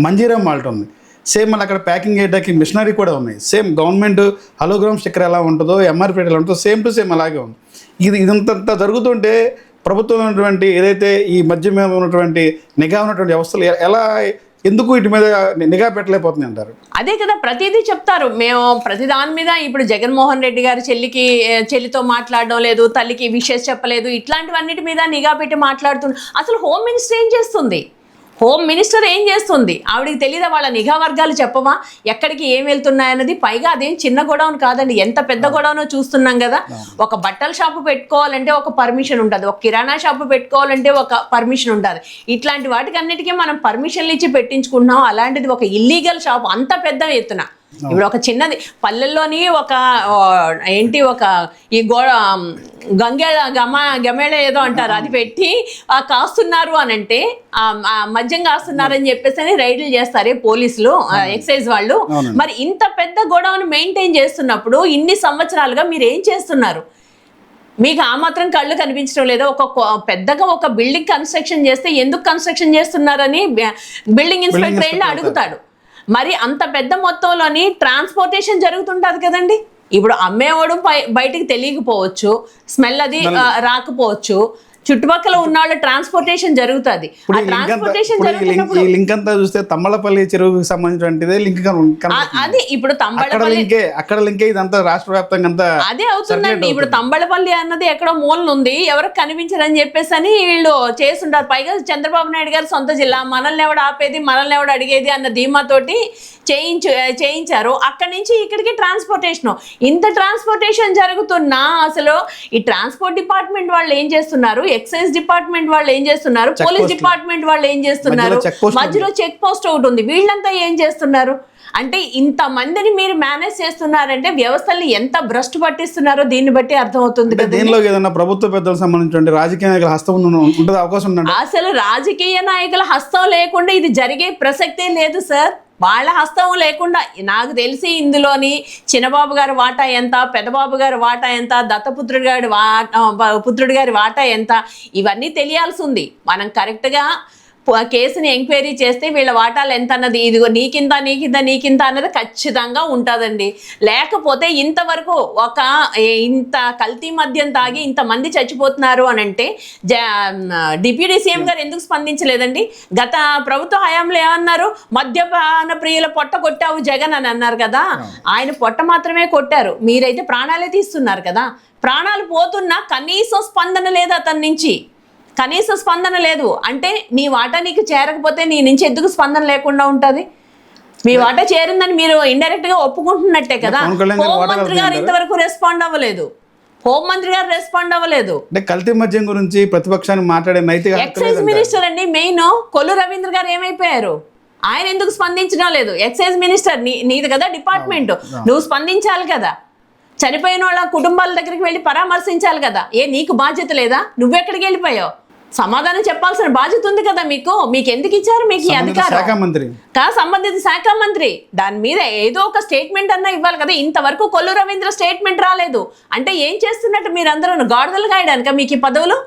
మంజీరా మాల్ట్ ఉంది. సేమ్ మళ్ళీ అక్కడ ప్యాకింగ్ చేయడానికి మిషనరీ కూడా ఉన్నాయి. సేమ్ గవర్నమెంట్ హలోగ్రామ్ స్టిక్కర్ ఎలా ఉంటుందో, ఎంఆర్పీ ఎలా ఉంటుందో సేమ్ టు సేమ్ అలాగే ఉంది. ఇదంతా జరుగుతుంటే ప్రభుత్వం ఉన్నటువంటి ఏదైతే ఈ మధ్య మీద ఉన్నటువంటి నిఘా ఉన్నటువంటి వ్యవస్థలు ఎలా ఎందుకు వీటి మీద నిఘా పెట్టలేకపోతుంది అంటారు? అదే కదా ప్రతిదీ చెప్తారు. మేము ప్రతి దాని మీద ఇప్పుడు జగన్మోహన్ రెడ్డి గారు చెల్లితో మాట్లాడడం లేదు, తల్లికి విషెస్ చెప్పలేదు, ఇట్లాంటివన్నిటి మీద నిఘా పెట్టి మాట్లాడుతుంది. అసలు హోమ్ మినిస్టర్ ఏం చేస్తుంది? హోమ్ మినిస్టర్ ఏం చేస్తుంది? ఆవిడికి తెలియదా? వాళ్ళ నిఘా వర్గాలు చెప్పవా ఎక్కడికి ఏం వెళ్తున్నాయన్నది? పైగా అదేం చిన్న గొడవను కాదండి, ఎంత పెద్ద గొడవనో చూస్తున్నాం కదా. ఒక బట్టల షాపు పెట్టుకోవాలంటే ఒక పర్మిషన్ ఉంటుంది, ఒక కిరాణా షాపు పెట్టుకోవాలంటే ఒక పర్మిషన్ ఉంటుంది. ఇట్లాంటి వాటికి అన్నిటికీ మనం పర్మిషన్లు ఇచ్చి పెట్టించుకుంటున్నాం. అలాంటిది ఒక ఇల్లీగల్ షాపు అంత పెద్ద ఎత్తున ఇప్పుడు ఒక చిన్నది పల్లెల్లోని ఒక ఈ గమేళ ఏదో అంటారు, అది పెట్టి కాస్తున్నారు అని అంటే మద్యం కాస్తున్నారు అని చెప్పేసి రైడ్లు చేస్తారు పోలీసులు, ఎక్సైజ్ వాళ్ళు. మరి ఇంత పెద్ద గొడవను మెయింటైన్ చేస్తున్నప్పుడు ఇన్ని సంవత్సరాలుగా మీరు ఏం చేస్తున్నారు? మీకు ఆ మాత్రం కళ్ళు కనిపించడం లేదా? పెద్దగా ఒక బిల్డింగ్ కన్స్ట్రక్షన్ చేస్తే ఎందుకు కన్స్ట్రక్షన్ చేస్తున్నారని బిల్డింగ్ ఇన్స్పెక్టర్ వెళ్ళి అడుగుతాడు. మరి అంత పెద్ద మొత్తంలోని ట్రాన్స్పోర్టేషన్ జరుగుతుంటుంది కదండి. ఇప్పుడు అమ్మేవాడు బయటికి తెలియకపోవచ్చు, స్మెల్ అది రాకపోవచ్చు, చుట్టుపక్కల ఉన్న వాళ్ళ ట్రాన్స్పోర్టేషన్ జరుగుతుంది. ఆ ట్రాన్స్పోర్టేషన్ జరుగుతున్నప్పుడు ఈ లింక్ అంతా చూస్తే తంబళపల్లి చెరువుకి సంబంధించినటువంటిదే లింక్. అది ఇప్పుడు తంబళపల్లి అక్కడ లింకే ఇదంతా రాష్ట్ర వ్యాప్తంగా అంతా అదే అవుతుందండి. ఇప్పుడు తంబళపల్లి అన్నది ఎక్కడో మూలన ఉంది, ఎవరికి కనిపించరని చెప్పేసి అని వీళ్ళు చేస్తుంటారు. పైగా చంద్రబాబు నాయుడు గారు సొంత జిల్లా, మనల్ని ఎవడు ఆపేది, మనల్ని ఎవడు అడిగేది అన్న ధీమాతోటి చేయించారు. అక్కడి నుంచి ఇక్కడికి ట్రాన్స్పోర్టేషన్. ఇంత ట్రాన్స్పోర్టేషన్ జరుగుతున్నా అసలు ఈ ట్రాన్స్పోర్ట్ డిపార్ట్మెంట్ వాళ్ళు ఏం చేస్తున్నారు, ఎక్సైజ్ డిపార్ట్మెంట్ వాళ్ళు ఏం చేస్తున్నారు, పోలీస్ డిపార్ట్మెంట్ వాళ్ళు ఏం చేస్తున్నారు, మధ్యలో చెక్ పోస్ట్ ఒకటి ఉంది, వీళ్ళంతా ఏం చేస్తున్నారు? అంటే ఇంతమందిని మీరు మేనేజ్ చేస్తున్నారంటే వ్యవస్థల్ని ఎంత భ్రష్టు పట్టిస్తున్నారో దీన్ని బట్టి అర్థమవుతుంది. దీనిలో ఏదైనా ప్రభుత్వ పెద్దలకు సంబంధించిన రాజకీయ నాయకుల హస్తం ఉండే అవకాశం ఉందండి? అసలు రాజకీయ నాయకుల హస్తం లేకుండా ఇది జరిగే ప్రసక్తే లేదు సార్. వాళ్ళ హస్తం లేకుండా నాకు తెలిసి ఇందులోని చిన్నబాబు గారి వాటా ఎంత, పెద్దబాబు గారి వాటా ఎంత, పుత్రుడి గారి వాటా ఎంత, ఇవన్నీ తెలియాల్సి ఉంది. మనం కరెక్ట్గా కేసుని ఎంక్వైరీ చేస్తే వీళ్ళ వాటాలు ఎంత అన్నది, ఇదిగో నీకింత అన్నది ఖచ్చితంగా ఉంటుందండి. లేకపోతే ఇంతవరకు ఇంత కల్తీ మద్యం తాగి ఇంతమంది చచ్చిపోతున్నారు అని అంటే డిప్యూటీ సీఎం గారు ఎందుకు స్పందించలేదండి? గత ప్రభుత్వ హయాంలో ఏమన్నారు? మద్యపాన ప్రియుల పొట్ట కొట్టావు జగన్ అని అన్నారు కదా. ఆయన పొట్ట మాత్రమే కొట్టారు, మీరైతే ప్రాణాలే తీస్తున్నారు కదా. ప్రాణాలు పోతున్నా కనీసం స్పందన లేదు అతని నుంచి, కనీస స్పందన లేదు. అంటే నీ వాటా నీకు చేరకపోతే నీ నుంచి ఎందుకు స్పందన లేకుండా ఉంటుంది? మీ వాటా చేరిందని మీరు ఇండైరెక్ట్ గా ఒప్పుకుంటున్నట్టే కదా. హోంమంత్రి గారు ఇంతవరకు రెస్పాండ్ అవ్వలేదు, హోంమంత్రి గారు రెస్పాండ్ అవ్వలేదు. కల్తీ మద్యం గురించి ప్రతిపక్షాన్ని మాట్లాడే నైతిక ఎక్సైజ్ మినిస్టర్ అండి మెయిన్ కొల్లు రవీంద్ర గారు ఏమైపోయారు? ఆయన ఎందుకు స్పందించడం లేదు? ఎక్సైజ్ మినిస్టర్ నీది కదా డిపార్ట్మెంట్, నువ్వు స్పందించాలి కదా. చనిపోయిన వాళ్ళ కుటుంబాల దగ్గరికి వెళ్ళి పరామర్శించాలి కదా. నీకు బాధ్యత లేదా? నువ్వెక్కడికి వెళ్ళిపోయావు? సమాధానం చెప్పాల్సిన బాధ్యత ఉంది కదా మీకు. మీకు ఎందుకు ఇచ్చారు మీకు ఈ అధికారం? సంబంధిత శాఖ మంత్రి దాని మీద ఏదో ఒక స్టేట్మెంట్ అన్నా ఇవ్వాలి కదా. ఇంతవరకు కొల్లు రవీంద్ర స్టేట్మెంట్ రాలేదు అంటే ఏం చేస్తున్నట్టు మీరందరూ గాడిదలు కాయడానిక మీకు ఈ పదవులు?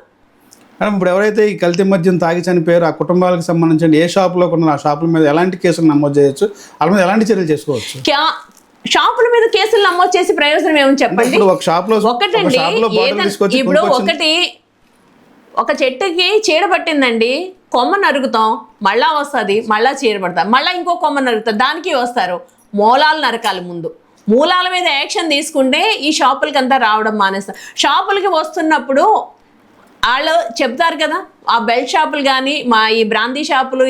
మేడం, ఇప్పుడు ఎవరైతే ఈ కల్తీ మద్యం తాగి చనిపోయారో ఆ కుటుంబాలకు సంబంధించిన ఏ షాపులో కొన్న ఆ షాపుల మీద ఎలాంటి కేసులు నమోదు చేయొచ్చు, వాళ్ళ మీద ఎలాంటి చర్యలు చేసుకోవచ్చు? షాపుల మీద కేసులు నమోదు చేసి ప్రయోజనం ఏమని చెప్పండి? ఒకటండి, ఇప్పుడు ఒక చెట్టుకి చీడ పట్టిందండి, కొమ్మ నరుగుతాం, మళ్ళా వస్తుంది, మళ్ళా చీడ పడతాం, మళ్ళీ ఇంకో కొమ్మ నరుగుతాం, దానికి వస్తారు. మూలాలు నరకాలి ముందు. మూలాల మీద యాక్షన్ తీసుకుంటే ఈ షాపులకి అంతా రావడం మానేస్తారు. షాపులకి వస్తున్నప్పుడు వాళ్ళు చెప్తారు కదా, ఆ బెల్ట్ షాపులు కానీ ఈ బ్రాందీ షాపులు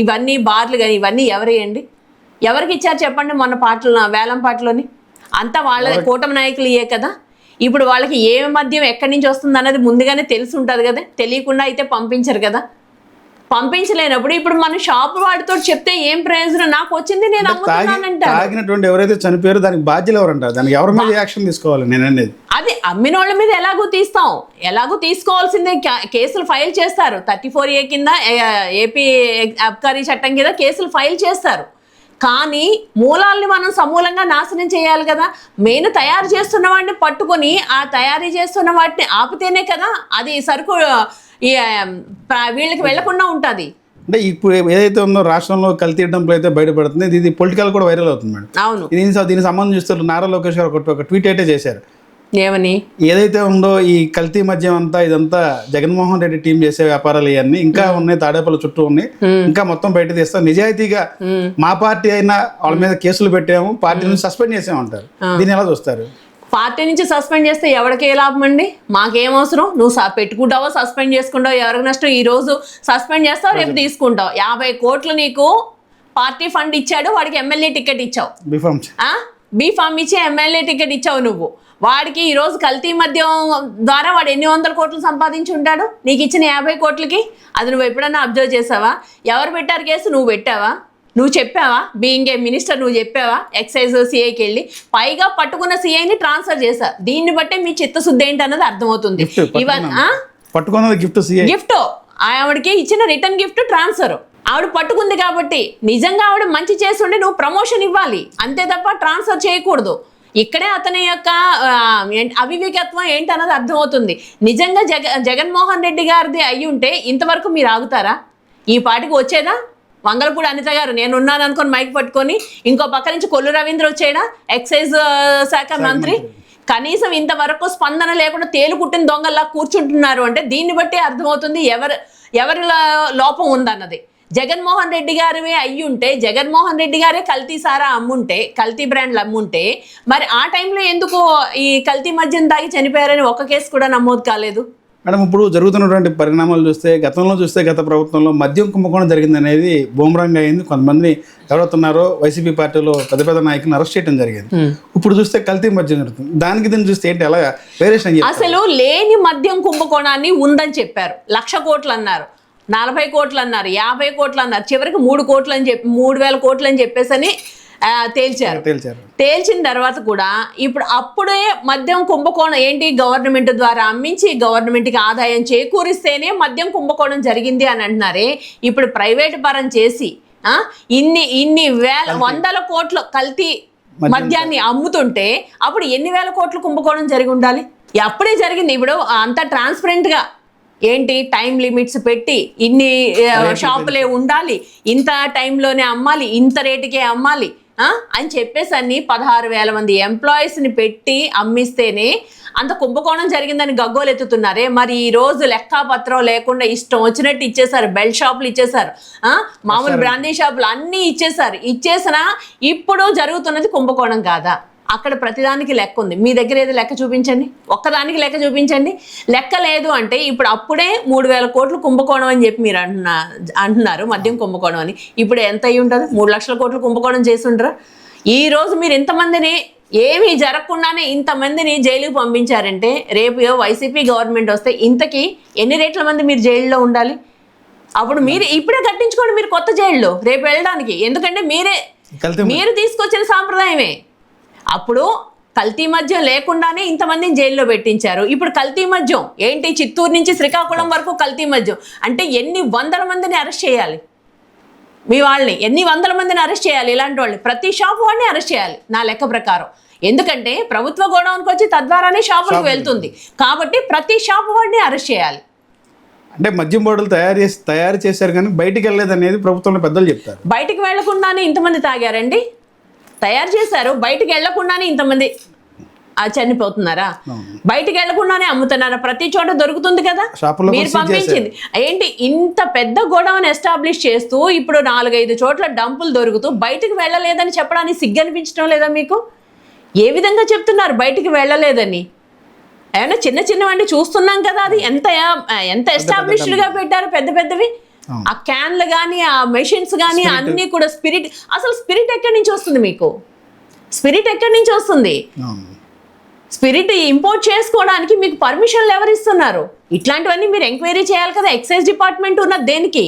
ఇవన్నీ బార్లు కానీ ఇవన్నీ ఎవరేయండి? ఎవరికి ఇచ్చారు చెప్పండి? మొన్న పాటలు వేలం పాటలోని అంతా వాళ్ళ కూటమి నాయకులు ఇయే కదా. ఇప్పుడు వాళ్ళకి ఏ మద్యం ఎక్కడి నుంచి వస్తుంది అన్నది ముందుగానే తెలిసి ఉంటుంది కదా. తెలియకుండా అయితే పంపించరు కదా. పంపించలేనప్పుడు ఇప్పుడు మన షాప్ వాడితో చెప్తే ఏం ప్రయోజనం? నాకు వచ్చింది నేను అమ్ముతున్నానంటారు. ఎవరైతే చనిపోయారో దానికి బాధ్యులు ఎవరంటారు? దానికి ఎవరి మీద యాక్షన్ తీసుకోవాలి? నేను అనేది అది అమ్మిన వాళ్ళ మీద ఎలాగూ తీసుకోవాల్సిందే. కేసులు ఫైల్ చేస్తారు. 34A కింద ఏపీ అబ్కారీ చట్టం కింద కేసులు ఫైల్ చేస్తారు. కానీ మూలాల్ని మనం సమూలంగా నాశనం చేయాలి కదా. మెయిన్ తయారు చేస్తున్న వాటిని పట్టుకొని ఆ తయారీ చేస్తున్న వాటిని ఆపితేనే కదా అది సరుకు వీళ్ళకి వెళ్లకుండా ఉంటుంది. అంటే ఇప్పుడు ఏదైతే ఉందో రాష్ట్రంలో కల్తీ డంపులు అయితే బయటపడుతుంది, ఇది పొలిటికల్ కూడా వైరల్ అవుతుంది మేడం. అవును, దీనికి సంబంధం చూస్తారు. నారా లోకేష్ గారు ఒక ట్వీట్ అయితే చేశారు. ఏమని? ఏదైతే ఉందో ఈ కల్తీ మద్యం అంతా ఇదంతా జగన్మోహన్ రెడ్డి టీం చేసే వ్యాపారాలు ఇవన్నీ ఇంకా ఉన్నాయి, తాడేపల్లి చుట్టూ ఉన్నాయి, ఇంకా మొత్తం బయట తీస్తాం. నిజాయితీగా మా పార్టీ అయినా వాళ్ళ మీద కేసులు పెట్టాము, పార్టీని సస్పెండ్ చేసామంటారు. దీన్ని ఎలా చూస్తారు? పార్టీ నుంచి సస్పెండ్ చేస్తే ఎవరికి ఏ లాభం అండి? మాకేం అవసరం? నువ్వు పెట్టుకుంటావో సస్పెండ్ చేసుకుంటావు, ఎవరికి నష్టం? ఈ రోజు సస్పెండ్ చేస్తావు, రేపు తీసుకుంటావు. 50 కోట్లు నీకు పార్టీ ఫండ్ ఇచ్చాడు, వాడికి ఎమ్మెల్యే టికెట్ ఇచ్చావు, బీఫామ్ ఇచ్చి ఎమ్మెల్యే టికెట్ ఇచ్చావు నువ్వు. వాడికి ఈరోజు కల్తీ మద్యం ద్వారా వాడు ఎన్ని 100 కోట్లు సంపాదించి ఉంటాడు నీకు ఇచ్చిన 50 కోట్లకి? అది నువ్వు ఎప్పుడన్నా అబ్జర్వ్ చేసావా? ఎవరు పెట్టారు కేసు? నువ్వు పెట్టావా? నువ్వు చెప్పావా? బీయింగ్ ఏ మినిస్టర్ నువ్వు చెప్పావా? ఎక్సైజ్ సిఐకి వెళ్ళి పైగా పట్టుకున్న సిఐని ట్రాన్స్ఫర్ చేశారు. దీన్ని బట్టే మీ చిత్తశుద్ధి ఏంటి అన్నది అర్థమవుతుంది. గిఫ్ట్ ఆవిడకి ఇచ్చిన రిటర్న్ గిఫ్ట్ ట్రాన్స్ఫర్. ఆవిడ పట్టుకుంది కాబట్టి నిజంగా ఆవిడ మంచి చేస్తుంటే నువ్వు ప్రమోషన్ ఇవ్వాలి, అంతే తప్ప ట్రాన్స్ఫర్ చేయకూడదు. ఇక్కడే అతని యొక్క అవివేకత్వం ఏంటన్నది అర్థమవుతుంది. నిజంగా జగన్మోహన్ రెడ్డి గారిది అయ్యి ఉంటే ఇంతవరకు మీరు ఆగుతారా? ఈ పాటికి వచ్చేదా? వంగలపూడి అనిత గారు నేనున్నాను అనుకొని మైక్ పట్టుకొని, ఇంకో పక్క నుంచి కొల్లు రవీంద్ర వచ్చేడా ఎక్సైజ్ శాఖ మంత్రి. కనీసం ఇంతవరకు స్పందన లేకుండా తేలుకుట్టిన దొంగల్లా కూర్చుంటున్నారు అంటే దీన్ని బట్టి అర్థమవుతుంది ఎవరి లోపం ఉందన్నది. జగన్మోహన్ రెడ్డి గారివే అయ్యుంటే, జగన్మోహన్ రెడ్డి గారే కల్తీ సారా అమ్ముంటే, కల్తీ బ్రాండ్లు అమ్ముంటే, మరి ఆ టైంలో ఎందుకు ఈ కల్తీ మద్యం తాగి చనిపోయారని ఒక్క కేసు కూడా నమోదు కాలేదు? మేడం, ఇప్పుడు జరుగుతున్నటువంటి పరిణామాలు చూస్తే గత ప్రభుత్వంలో మద్యం కుంభకోణం జరిగిందనేది బూమరాంగ్ అయింది. కొంతమంది ఎవరవుతున్నారో వైసీపీ పార్టీలో పెద్ద నాయకులను అరెస్ట్ చేయడం జరిగింది. ఇప్పుడు చూస్తే కల్తీ మద్యం జరుగుతుంది. దానికి దీన్ని చూస్తే ఏంటి ఎలా వేరియేషన్? అసలు లేని మద్యం కుంభకోణాన్ని ఉందని చెప్పారు. 1,00,000 కోట్లు అన్నారు, 40 కోట్లు అన్నారు, 50 కోట్లు అన్నారు, చివరికి 3 కోట్లు అని చెప్పి 3,000 కోట్లు అని చెప్పేసి తేల్చారు. తేల్చిన తర్వాత కూడా ఇప్పుడు అప్పుడే మద్యం కుంభకోణం ఏంటి? గవర్నమెంట్ ద్వారా అమ్మించి గవర్నమెంట్కి ఆదాయం చేకూరిస్తేనే మద్యం కుంభకోణం జరిగింది అని అంటున్నారే. ఇప్పుడు ప్రైవేట్ పరం చేసి ఇన్ని 100 కోట్ల కల్తీ మద్యాన్ని అమ్ముతుంటే అప్పుడు ఎన్ని వేల కోట్లు కుంభకోణం జరిగి ఉండాలి? అప్పుడే జరిగింది. ఇప్పుడు అంత ట్రాన్స్పరెంట్గా ఏంటి టైం లిమిట్స్ పెట్టి ఇన్ని షాపులే ఉండాలి, ఇంత టైంలోనే అమ్మాలి, ఇంత రేటుకే అమ్మాలి అని చెప్పేసి 16,000 మంది ఎంప్లాయీస్ని పెట్టి అమ్మిస్తేనే అంత కుంభకోణం జరిగిందని గగ్గోలు ఎత్తుతున్నారే. మరి ఈ రోజు లెక్కాపత్రం లేకుండా ఇష్టం వచ్చినట్టు ఇచ్చేసారు, బెల్ట్ షాపులు ఇచ్చేసారు, మామూలు బ్రాందీ షాపులు అన్నీ ఇచ్చేసినా ఇప్పుడు జరుగుతున్నది కుంభకోణం కాదా? అక్కడ ప్రతిదానికి లెక్క ఉంది. మీ దగ్గర ఏదో లెక్క చూపించండి, ఒక్కదానికి లెక్క చూపించండి. లెక్క లేదు అంటే ఇప్పుడు అప్పుడే 3,000 కోట్లు కుంభకోణం అని చెప్పి మీరు అంటున్నారు, మద్యం కుంభకోణం అని. ఇప్పుడు ఎంత అయ్యి ఉంటుంది? 3 లక్షల కోట్లు కుంభకోణం చేసి ఉండరా? ఈ రోజు మీరు ఇంతమందిని ఏమీ జరగకుండానే ఇంతమందిని జైలుకి పంపించారంటే రేపు వైసీపీ గవర్నమెంట్ వస్తే ఇంతకీ ఎన్ని రేట్ల మంది మీరు జైల్లో ఉండాలి? అప్పుడు మీరు ఇప్పుడే కట్టించుకోండి మీరు కొత్త జైల్లో రేపు వెళ్ళడానికి. ఎందుకంటే మీరు తీసుకొచ్చిన సాంప్రదాయమే. అప్పుడు కల్తీ మద్యం లేకుండానే ఇంతమందిని జైల్లో పెట్టించారు. ఇప్పుడు కల్తీ మద్యం ఏంటి? చిత్తూరు నుంచి శ్రీకాకుళం వరకు కల్తీ మద్యం అంటే ఎన్ని వందల మందిని అరెస్ట్ చేయాలి? మీ వాళ్ళని ఎన్ని వందల మందిని అరెస్ట్ చేయాలి? ఇలాంటి వాళ్ళని ప్రతి షాపు వాడిని అరెస్ట్ చేయాలి నా లెక్క ప్రకారం. ఎందుకంటే ప్రభుత్వ గోడౌన్కి వచ్చి తద్వారానే షాపులకు వెళ్తుంది కాబట్టి ప్రతి షాపు వాడిని అరెస్ట్ చేయాలి. అంటే మద్యం బాటిల్ తయారు చేశారు కానీ బయటికి వెళ్ళలేదు అనేది ప్రభుత్వంలో పెద్దలు చెప్తారు. బయటికి వెళ్లకుండానే ఇంతమంది తాగారండి, తయారు చేశారు, బయటికి వెళ్లకుండానే ఇంతమంది చనిపోతున్నారా? బయటికి వెళ్లకుండానే అమ్ముతున్నారా? ప్రతి చోట దొరుకుతుంది కదా, మీరు పంపించింది ఏంటి? ఇంత పెద్ద గోడౌన్ ఎస్టాబ్లిష్ చేస్తూ ఇప్పుడు 4-5 చోట్ల డంపులు దొరుకుతూ బయటికి వెళ్ళలేదని చెప్పడానికి సిగ్గు అనిపించడం లేదా మీకు? ఏ విధంగా చెప్తున్నారు బయటికి వెళ్ళలేదని? ఏమైనా చిన్నవంటి చూస్తున్నాం కదా, అది ఎంత ఎస్టాబ్లిష్డ్గా పెట్టారు పెద్ద పెద్దవి. ఆ క్యాన్లు కానీ ఆ మెషిన్స్ కానీ అన్నీ కూడా అసలు స్పిరిట్ ఎక్కడి నుంచి వస్తుంది మీకు? స్పిరిట్ ఎక్కడి నుంచి వస్తుంది? స్పిరిట్ ఇంపోర్ట్ చేసుకోవడానికి మీకు పర్మిషన్లు ఎవరు ఇస్తున్నారు? ఇట్లాంటివన్నీ మీరు ఎంక్వైరీ చేయాలి కదా. ఎక్సైజ్ డిపార్ట్మెంట్ ఉన్నది దేనికి?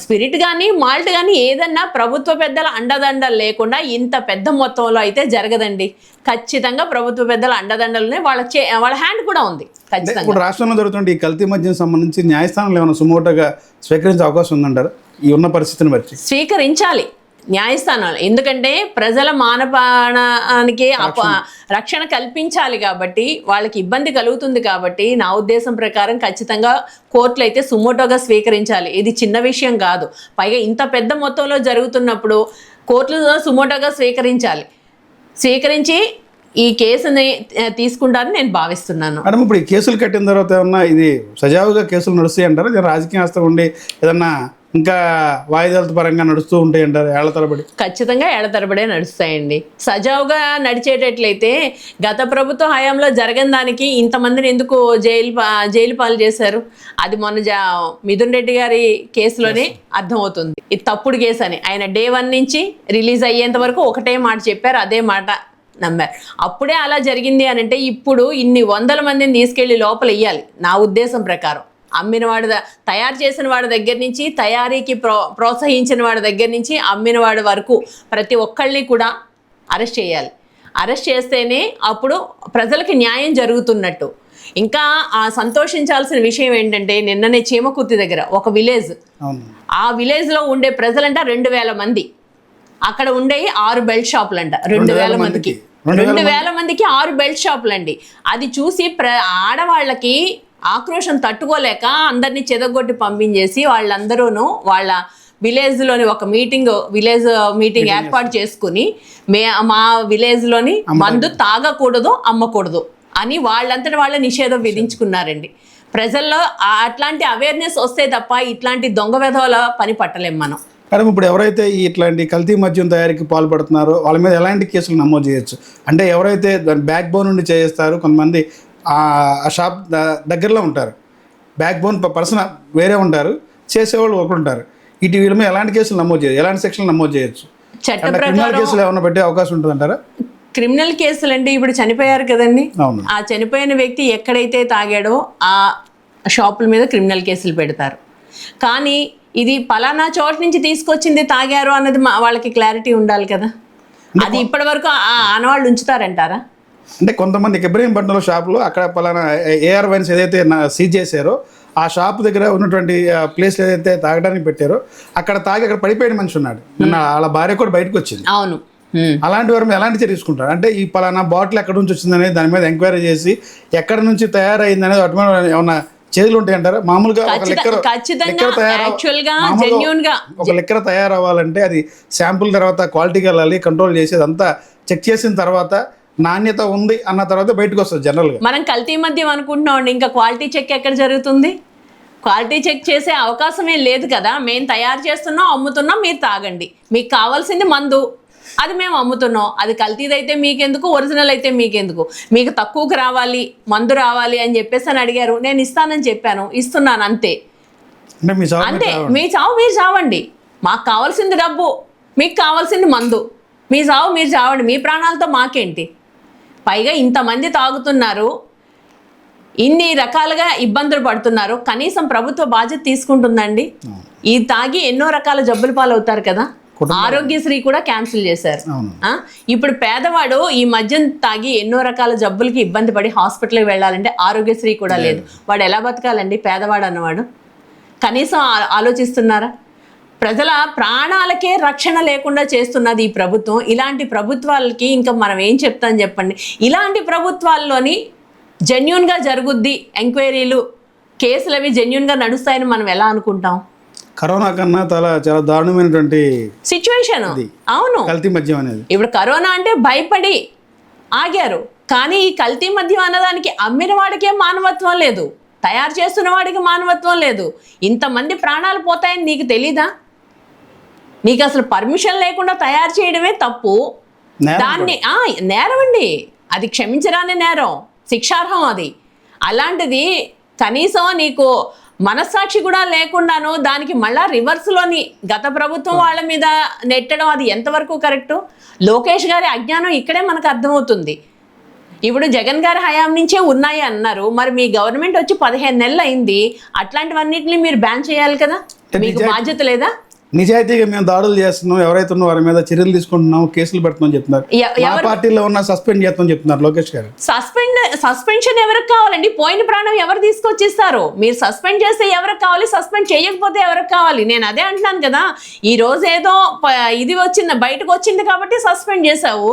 స్పిరిట్ కానీ మాల్ట్ కానీ ఏదన్నా ప్రభుత్వ పెద్దల అండదండలు లేకుండా ఇంత పెద్ద మొత్తంలో అయితే జరగదండి. ఖచ్చితంగా ప్రభుత్వ పెద్దల అండదండలనే వాళ్ళ హ్యాండ్ కూడా ఉంది. ఖచ్చితంగా ఇప్పుడు రాష్ట్రంలో జరుగుతుంటే ఈ కల్తీ మద్యం సంబంధించి న్యాయస్థానంలో ఏమైనా సుమోటోగా స్వీకరించే అవకాశం ఉందంటారు ఈ ఉన్న పరిస్థితిని బట్టి? స్వీకరించాలి న్యాయస్థానాలు, ఎందుకంటే ప్రజల మానపానానికి రక్షణ కల్పించాలి కాబట్టి వాళ్ళకి ఇబ్బంది కలుగుతుంది కాబట్టి నా ఉద్దేశం ప్రకారం ఖచ్చితంగా కోర్టులు అయితే సుమోటోగా స్వీకరించాలి. ఇది చిన్న విషయం కాదు, పైగా ఇంత పెద్ద మొత్తంలో జరుగుతున్నప్పుడు కోర్టులు సుమోటోగా స్వీకరించి ఈ కేసుని తీసుకుంటారని నేను భావిస్తున్నాను. మేడం ఇప్పుడు ఈ కేసులు కట్టిన తర్వాత ఏమన్నా ఇది సజావుగా కేసులు నడుస్తాయి అంటారు? రాజకీయ ఆస్తి ఉండి ఏదన్నా ఇంకా వాయిదాల పరంగా నడుస్తూ ఉంటాయి అంటారు ఏళ్ల తరబడి? ఖచ్చితంగా ఏళ్ల తరబడే నడుస్తాయండి. సజావుగా నడిచేటట్లయితే గత ప్రభుత్వ హయాంలో జరగని దానికి ఇంతమందిని ఎందుకు జైలు పాలు చేశారు? అది మొన్న మిథున్ రెడ్డి గారి కేసులోనే అర్థమవుతుంది. ఇది తప్పుడు కేసు అని. ఆయన డే 1 నుంచి రిలీజ్ అయ్యేంత వరకు ఒకటే మాట చెప్పారు, అదే మాట నమ్మారు. అప్పుడే అలా జరిగింది అని అంటే ఇప్పుడు ఇన్ని వందల మందిని తీసుకెళ్లి లోపల వేయాలి నా ఉద్దేశం ప్రకారం. అమ్మినవాడు, తయారు చేసిన వాడి దగ్గర నుంచి, తయారీకి ప్రోత్సహించిన వాడి దగ్గర నుంచి అమ్మినవాడి వరకు ప్రతి ఒక్కళ్ళని కూడా అరెస్ట్ చేయాలి. అరెస్ట్ చేస్తేనే అప్పుడు ప్రజలకి న్యాయం జరుగుతున్నట్టు. ఇంకా సంతోషించాల్సిన విషయం ఏంటంటే నిన్ననే చీమకుర్తి దగ్గర ఒక విలేజ్, ఆ విలేజ్లో ఉండే ప్రజలంట 2,000 మంది. అక్కడ ఉండే 6 బెల్ట్ షాపులు అంట. 2,000 మందికి 6 బెల్ట్ షాపులు అండి. అది చూసి ఆడవాళ్ళకి ఆక్రోషం తట్టుకోలేక అందరినీ చెదగొట్టి పంపించేసి వాళ్ళందరూను వాళ్ళ విలేజ్లోని ఒక విలేజ్ మీటింగ్ ఏర్పాటు చేసుకుని మా విలేజ్లోని మందు తాగకూడదు, అమ్మకూడదు అని వాళ్ళంతటి వాళ్ళ నిషేధం విధించుకున్నారండి. ప్రజల్లో అట్లాంటి అవేర్నెస్ వస్తే తప్ప ఇట్లాంటి దొంగ వెధవల పని పట్టలేం మనం. మేడం ఇప్పుడు ఎవరైతే ఇట్లాంటి కల్తీ మద్యం తయారీకి పాల్పడుతున్నారో వాళ్ళ మీద ఎలాంటి కేసులు నమోదు చేయొచ్చు? అంటే ఎవరైతే దాని బ్యాక్ బోన్ నుండి చేస్తారు, కొంతమంది ఆ షాప్ దగ్గరలో ఉంటారు, బ్యాక్ బోన్ పర్సన్ వేరే ఉంటారు, చేసేవాళ్ళు ఒకరు ఉంటారు. వీళ్ళ మీద ఎలాంటి కేసులు నమోదు చేయొచ్చు, ఎలాంటి సెక్షన్లు నమోదు చేయొచ్చు? క్రిమినల్ కేసులు ఏమైనా పెట్టే అవకాశం ఉంటుందంటారా? క్రిమినల్ కేసులు అంటే ఇప్పుడు చనిపోయారు కదండి, ఆ చనిపోయిన వ్యక్తి ఎక్కడైతే తాగాడో ఆ షాపుల మీద క్రిమినల్ కేసులు పెడతారు. కానీ ఇది పలానా చోట నుంచి తీసుకొచ్చింది తాగారు అన్నది వాళ్ళకి క్లారిటీ ఉండాలి కదా. అది ఇప్పటి వరకు ఆనవాళ్ళు ఉంచుతారంటారా? అంటే కొంతమంది ఇబ్రహీంపట్నంలో షాపులో అక్కడ పలానా ఏఆర్ వైన్స్ ఏదైతే సీజ్ చేశారో ఆ షాప్ దగ్గర ఉన్నటువంటి ప్లేస్లో ఏదైతే తాగడానికి పెట్టారో అక్కడ తాగి అక్కడ పడిపోయిన మనిషి ఉన్నాడు. నిన్న వాళ్ళ భార్య కూడా బయటకు వచ్చింది. అవును, అలాంటి వారు ఎలాంటి చర్య తీసుకుంటారు? అంటే ఈ పలానా బాటిల్ ఎక్కడి నుంచి వచ్చిందనేది దాని మీద ఎంక్వైరీ చేసి ఎక్కడి నుంచి తయారైంది అనేది వాటి మీద ఏమన్నా చర్యలు ఉంటాయి అంటారా? మామూలుగా ఒక లిక్కర్ తయారవ్వాలంటే అది శాంపుల్ తర్వాత క్వాలిటీకి వెళ్ళాలి, కంట్రోల్ చేసేది అంతా చెక్ చేసిన తర్వాత నాణ్యత ఉంది అన్న తర్వాత బయటకు వస్తుంది. జనరల్గా మనం కల్తీ మద్యం అనుకుంటున్నాం అండి, ఇంకా క్వాలిటీ చెక్ ఎక్కడ జరుగుతుంది? క్వాలిటీ చెక్ చేసే అవకాశమే లేదు కదా. మేము తయారు చేస్తున్నాం, అమ్ముతున్నాం, మీరు తాగండి. మీకు కావాల్సింది మందు, అది మేము అమ్ముతున్నాం. అది కల్తీది అయితే మీకెందుకు, ఒరిజినల్ అయితే మీకెందుకు? మీకు తక్కువకు రావాలి, మందు రావాలి అని చెప్పేసి అని అడిగారు, నేను ఇస్తానని చెప్పాను, ఇస్తున్నాను, అంతే. అంతే, మీ చావు మీరు చావండి, మాకు కావాల్సింది డబ్బు, మీకు కావాల్సింది మందు. మీ చావు మీరు చావండి, మీ ప్రాణాలతో మాకేంటి? పైగా ఇంతమంది తాగుతున్నారు, ఇన్ని రకాలుగా ఇబ్బందులు పడుతున్నారు, కనీసం ప్రభుత్వ బాధ్యత తీసుకుంటుందండి? ఈ తాగి ఎన్నో రకాల జబ్బులు పాలవుతారు కదా. ఆరోగ్యశ్రీ కూడా క్యాన్సిల్ చేశారు. ఇప్పుడు పేదవాడు ఈ మద్యం తాగి ఎన్నో రకాల జబ్బులకి ఇబ్బంది పడి హాస్పిటల్కి వెళ్ళాలంటే ఆరోగ్యశ్రీ కూడా లేదు. వాడు ఎలా బతకాలండి పేదవాడు అన్నవాడు? కనీసం ఆలోచిస్తున్నారా? ప్రజల ప్రాణాలకే రక్షణ లేకుండా చేస్తున్నది ఈ ప్రభుత్వం. ఇలాంటి ప్రభుత్వాలకి ఇంకా మనం ఏం చెప్తాం చెప్పండి? ఇలాంటి ప్రభుత్వాల్లోని జెన్యూన్గా జరుగుద్ది ఎంక్వైరీలు, కేసులు అవి జెన్యూన్గా నడుస్తాయని మనం ఎలా అనుకుంటాం? కరోనా కన్నా చాలా దారుణమైనటువంటి సిచ్యువేషన్. అవును, కల్తీ మద్యం అనేది. ఇప్పుడు కరోనా అంటే భయపడి ఆగారు, కానీ ఈ కల్తీ మద్యం అన్నదానికి అమ్మిన వాడికే మానవత్వం లేదు, తయారు చేస్తున్న వాడికి మానవత్వం లేదు. ఇంతమంది ప్రాణాలు పోతాయని నీకు తెలీదా? నీకు అసలు పర్మిషన్ లేకుండా తయారు చేయడమే తప్పు. దాన్ని నేరం అండి, అది క్షమించరాని నేరం, శిక్షార్హం అది. అలాంటిది కనీసం నీకు మనస్సాక్షి కూడా లేకుండాను దానికి మళ్ళా రివర్స్లోని గత ప్రభుత్వం వాళ్ళ మీద నెట్టడం అది ఎంతవరకు కరెక్టు? లోకేష్ గారి అజ్ఞానం ఇక్కడే మనకు అర్థమవుతుంది. ఇప్పుడు జగన్ గారి హయాం నుంచే ఉన్నాయి అన్నారు, మరి మీ గవర్నమెంట్ వచ్చి 15 నెలలు అయింది, అట్లాంటివన్నిటిని మీరు బ్యాన్ చేయాలి కదా, మీకు బాధ్యత లేదా? నిజాయితీగా మేము దాడులు చేస్తున్నాం, ఎవరైతే ఉన్న వారి మీద చర్యలు తీసుకుంటున్నాం, కేసులు పెడుతున్నాం చెప్తున్నారు. పార్టీలో ఉన్న సస్పెండ్ చేస్తాం చెప్తున్నారు లోకేష్ గారు. సస్పెన్షన్ ఎవరికి కావాలండి? పోయిన ప్రాణం ఎవరు తీసుకొచ్చిస్తారు? మీరు సస్పెండ్ చేస్తే ఎవరికి కావాలి, సస్పెండ్ చేయకపోతే ఎవరికి కావాలి? నేను అదే అంటున్నాను కదా. ఈ రోజు ఏదో ఇది వచ్చింది, బయటకు వచ్చింది కాబట్టి సస్పెండ్ చేసావు,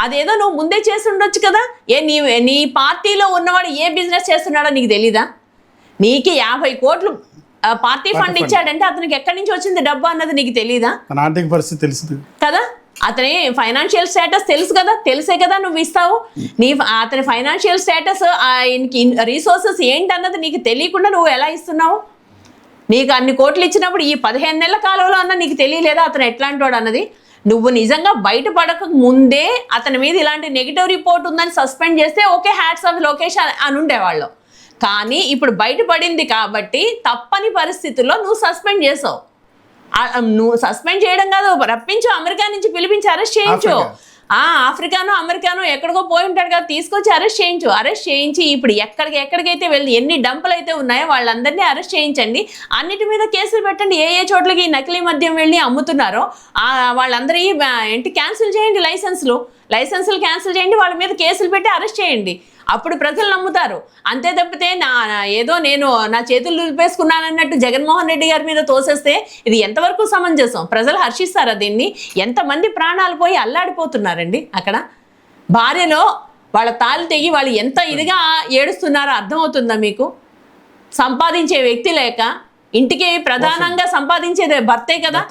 అదేదో నువ్వు ముందే చేసి ఉండొచ్చు కదా. నీ పార్టీలో ఉన్నవాడు ఏ బిజినెస్ చేస్తున్నాడో నీకు తెలీదా? నీకు 50 కోట్లు పార్టీ ఫండ్ ఇచ్చాడంటే అతనికి ఎక్కడి నుంచి వచ్చింది డబ్బు అన్నది నీకు తెలీదా? ఆర్థిక పరిస్థితి తెలుసు కదా, అతని ఫైనాన్షియల్ స్టేటస్ తెలుసు కదా, తెలిసే కదా నువ్వు ఇస్తావు. అతని ఫైనాన్షియల్ స్టేటస్, ఆయనకి రీసోర్సెస్ ఏంటన్నది నీకు తెలియకుండా నువ్వు ఎలా ఇస్తున్నావు? నీకు అన్ని కోట్లు ఇచ్చినప్పుడు ఈ 15 నెలల కాలంలో అన్న నీకు తెలియలేదా అతను ఎట్లాంటి వాడు అన్నది? నువ్వు నిజంగా బయటపడక ముందే అతని మీద ఇలాంటి నెగిటివ్ రిపోర్ట్ ఉందని సస్పెండ్ చేస్తే ఓకే, హ్యాట్స్ ఆఫ్ లోకేష్ అని ఉండేవాళ్ళు. కానీ ఇప్పుడు బయటపడింది కాబట్టి తప్పని పరిస్థితుల్లో నువ్వు సస్పెండ్ చేసావు. నువ్వు సస్పెండ్ చేయడం కాదు, రప్పించు, అమెరికా నుంచి పిలిపించి అరెస్ట్ చేయించు. ఆఫ్రికానో అమెరికానో ఎక్కడికో పోయి ఉంటాడు కదా, తీసుకొచ్చి అరెస్ట్ చేయించి ఇప్పుడు ఎక్కడికైతే వెళ్ళి ఎన్ని డంపులు అయితే ఉన్నాయో వాళ్ళందరినీ అరెస్ట్ చేయించండి, అన్నిటి మీద కేసులు పెట్టండి. ఏ చోట్లకి ఈ నకిలీ మద్యం వెళ్ళి అమ్ముతున్నారో వాళ్ళందరి ఏంటి క్యాన్సిల్ చేయండి, లైసెన్సులు క్యాన్సిల్ చేయండి, వాళ్ళ మీద కేసులు పెట్టి అరెస్ట్ చేయండి. అప్పుడు ప్రజలు నమ్ముతారు. అంతే తప్పితే ఏదో నేను నా చేతులు దులిపేసుకున్నానన్నట్టు జగన్మోహన్ రెడ్డి గారి మీద తోసేస్తే ఇది ఎంతవరకు సమంజసం? ప్రజలు హర్షిస్తారా దీన్ని? ఎంతమంది ప్రాణాలు పోయి అల్లాడిపోతున్నారండి అక్కడ. భార్యలో వాళ్ళ తాళి తెగి వాళ్ళు ఎంత ఇదిగా ఏడుస్తున్నారో అర్థమవుతుందా మీకు? సంపాదించే వ్యక్తి లేక, ఇంటికి ప్రధానంగా సంపాదించేదే భర్తే కదా,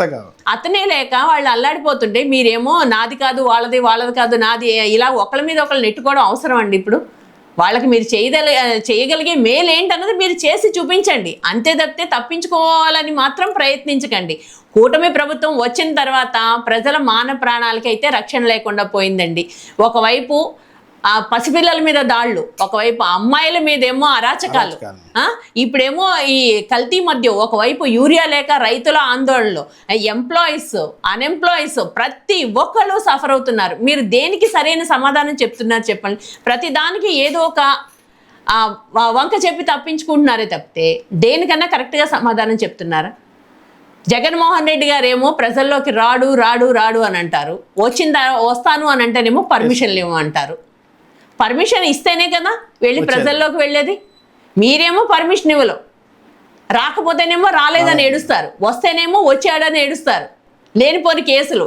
అతనే లేక వాళ్ళు అల్లాడిపోతుంటే మీరేమో నాది కాదు, వాళ్ళది కాదు, నాది, ఇలా ఒకళ్ళ మీద ఒకళ్ళు నెట్టుకోవడం అవసరం అండి? ఇప్పుడు వాళ్ళకి మీరు చేయగలిగే మేలు ఏంటన్నది మీరు చేసి చూపించండి. అంతే తప్పితే తప్పించుకోవాలని మాత్రం ప్రయత్నించకండి. కూటమి ప్రభుత్వం వచ్చిన తర్వాత ప్రజల మాన ప్రాణాలకి అయితే రక్షణ లేకుండా పోయిందండి. ఒకవైపు పసిపిల్లల మీద దాళ్ళు, ఒకవైపు అమ్మాయిల మీదేమో అరాచకాలు, ఇప్పుడేమో ఈ కల్తీ మద్యం, ఒకవైపు యూరియా లేక రైతుల ఆందోళనలు, ఎంప్లాయీస్, అన్ఎంప్లాయీస్, ప్రతి ఒక్కళ్ళు సఫర్ అవుతున్నారు. మీరు దేనికి సరైన సమాధానం చెప్తున్నారు చెప్పండి? ప్రతి దానికి ఏదో ఒక వంక చెప్పి తప్పించుకుంటున్నారే తప్పితే దేనికన్నా కరెక్ట్గా సమాధానం చెప్తున్నారా? జగన్మోహన్ రెడ్డి గారు ఏమో ప్రజల్లోకి రాడు అని అంటారు, వస్తాను అని అంటేనేమో పర్మిషన్లు ఏమో అంటారు. పర్మిషన్ ఇస్తేనే కదా వెళ్ళి ప్రజల్లోకి వెళ్ళేది. మీరేమో పర్మిషన్ ఇవ్వరు, రాకపోతేనేమో రాలేదని ఏడుస్తారు, వస్తేనేమో వచ్చాడని ఏడుస్తారు. లేనిపోని కేసులు.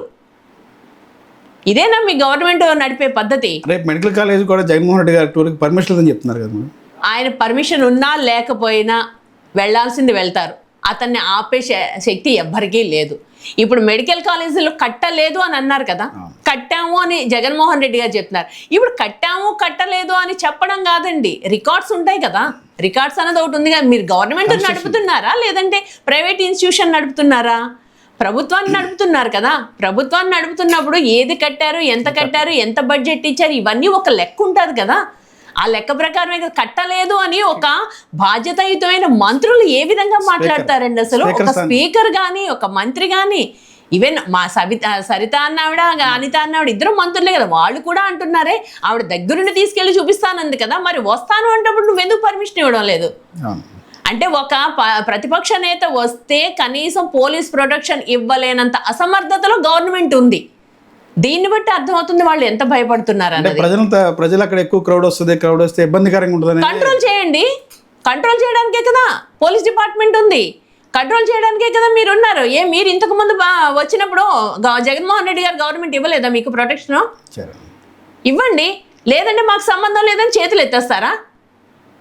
ఇదేనా మీ గవర్నమెంట్ నడిపే పద్ధతి? రేపు మెడికల్ కాలేజ్ కూడా జగన్మోహన్ రెడ్డి గారి టూర్కి పర్మిషన్ లేదని చెప్తున్నారు కదా మేడం. ఆయన పర్మిషన్ ఉన్నా లేకపోయినా వెళ్ళాల్సింది వెళ్తారు. అతన్ని ఆపే శక్తి ఎవ్వరికీ లేదు. ఇప్పుడు మెడికల్ కాలేజీలు కట్టలేదు అని అన్నారు కదా, కట్టాము అని జగన్మోహన్ రెడ్డి గారు చెప్తున్నారు. ఇప్పుడు కట్టాము కట్టలేదు అని చెప్పడం కాదండి, రికార్డ్స్ ఉంటాయి కదా. రికార్డ్స్ అనేది ఒకటి ఉంది కదా. మీరు గవర్నమెంట్ నడుపుతున్నారా లేదంటే ప్రైవేట్ ఇన్స్టిట్యూషన్ నడుపుతున్నారా? ప్రభుత్వాన్ని నడుపుతున్నారు కదా. ప్రభుత్వాన్ని నడుపుతున్నప్పుడు ఏది కట్టారు, ఎంత బడ్జెట్ ఇచ్చారు, ఇవన్నీ ఒక లెక్క ఉంటుంది కదా. ఆ లెక్క ప్రకారమే కట్టలేదు అని ఒక బాధ్యతాయుతమైన మంత్రులు ఏ విధంగా మాట్లాడతారండి అసలు? ఒక స్పీకర్ కానీ ఒక మంత్రి కానీ, ఈవెన్ మా సరిత అన్నావిడ అనిత అన్నావిడ ఇద్దరు మంత్రులే కదా, వాళ్ళు కూడా అంటున్నారే ఆవిడ దగ్గరుండి తీసుకెళ్లి చూపిస్తానంది కదా. మరి వస్తాను అంటప్పుడు నువ్వెందుకు పర్మిషన్ ఇవ్వడం లేదు? అంటే ఒక ప్రతిపక్ష నేత వస్తే కనీసం పోలీస్ ప్రొటెక్షన్ ఇవ్వలేనంత అసమర్థతలో గవర్నమెంట్ ఉంది. దీన్ని బట్టి అర్థమవుతుంది వాళ్ళు ఎంత భయపడుతున్నారు అన్నది. ప్రజలు అక్కడ ఎక్కువ క్రౌడ్ వస్తే ఇబ్బందికరంగా ఉంటుంది. కంట్రోల్ చేయండి. కంట్రోల్ చేయడానికే కదా పోలీస్ డిపార్ట్మెంట్ ఉంది, కంట్రోల్ చేయడానికే కదా మీరు ఉన్నారు. మీరు ఇంతకు ముందు వచ్చినప్పుడు జగన్మోహన్ రెడ్డి గారు గవర్నమెంట్ ఇవ్వలేదా మీకు ప్రొటెక్షన్? ఇవ్వండి. లేదంటే మాకు సంబంధం లేదని చేతులు ఎత్తేస్తారా?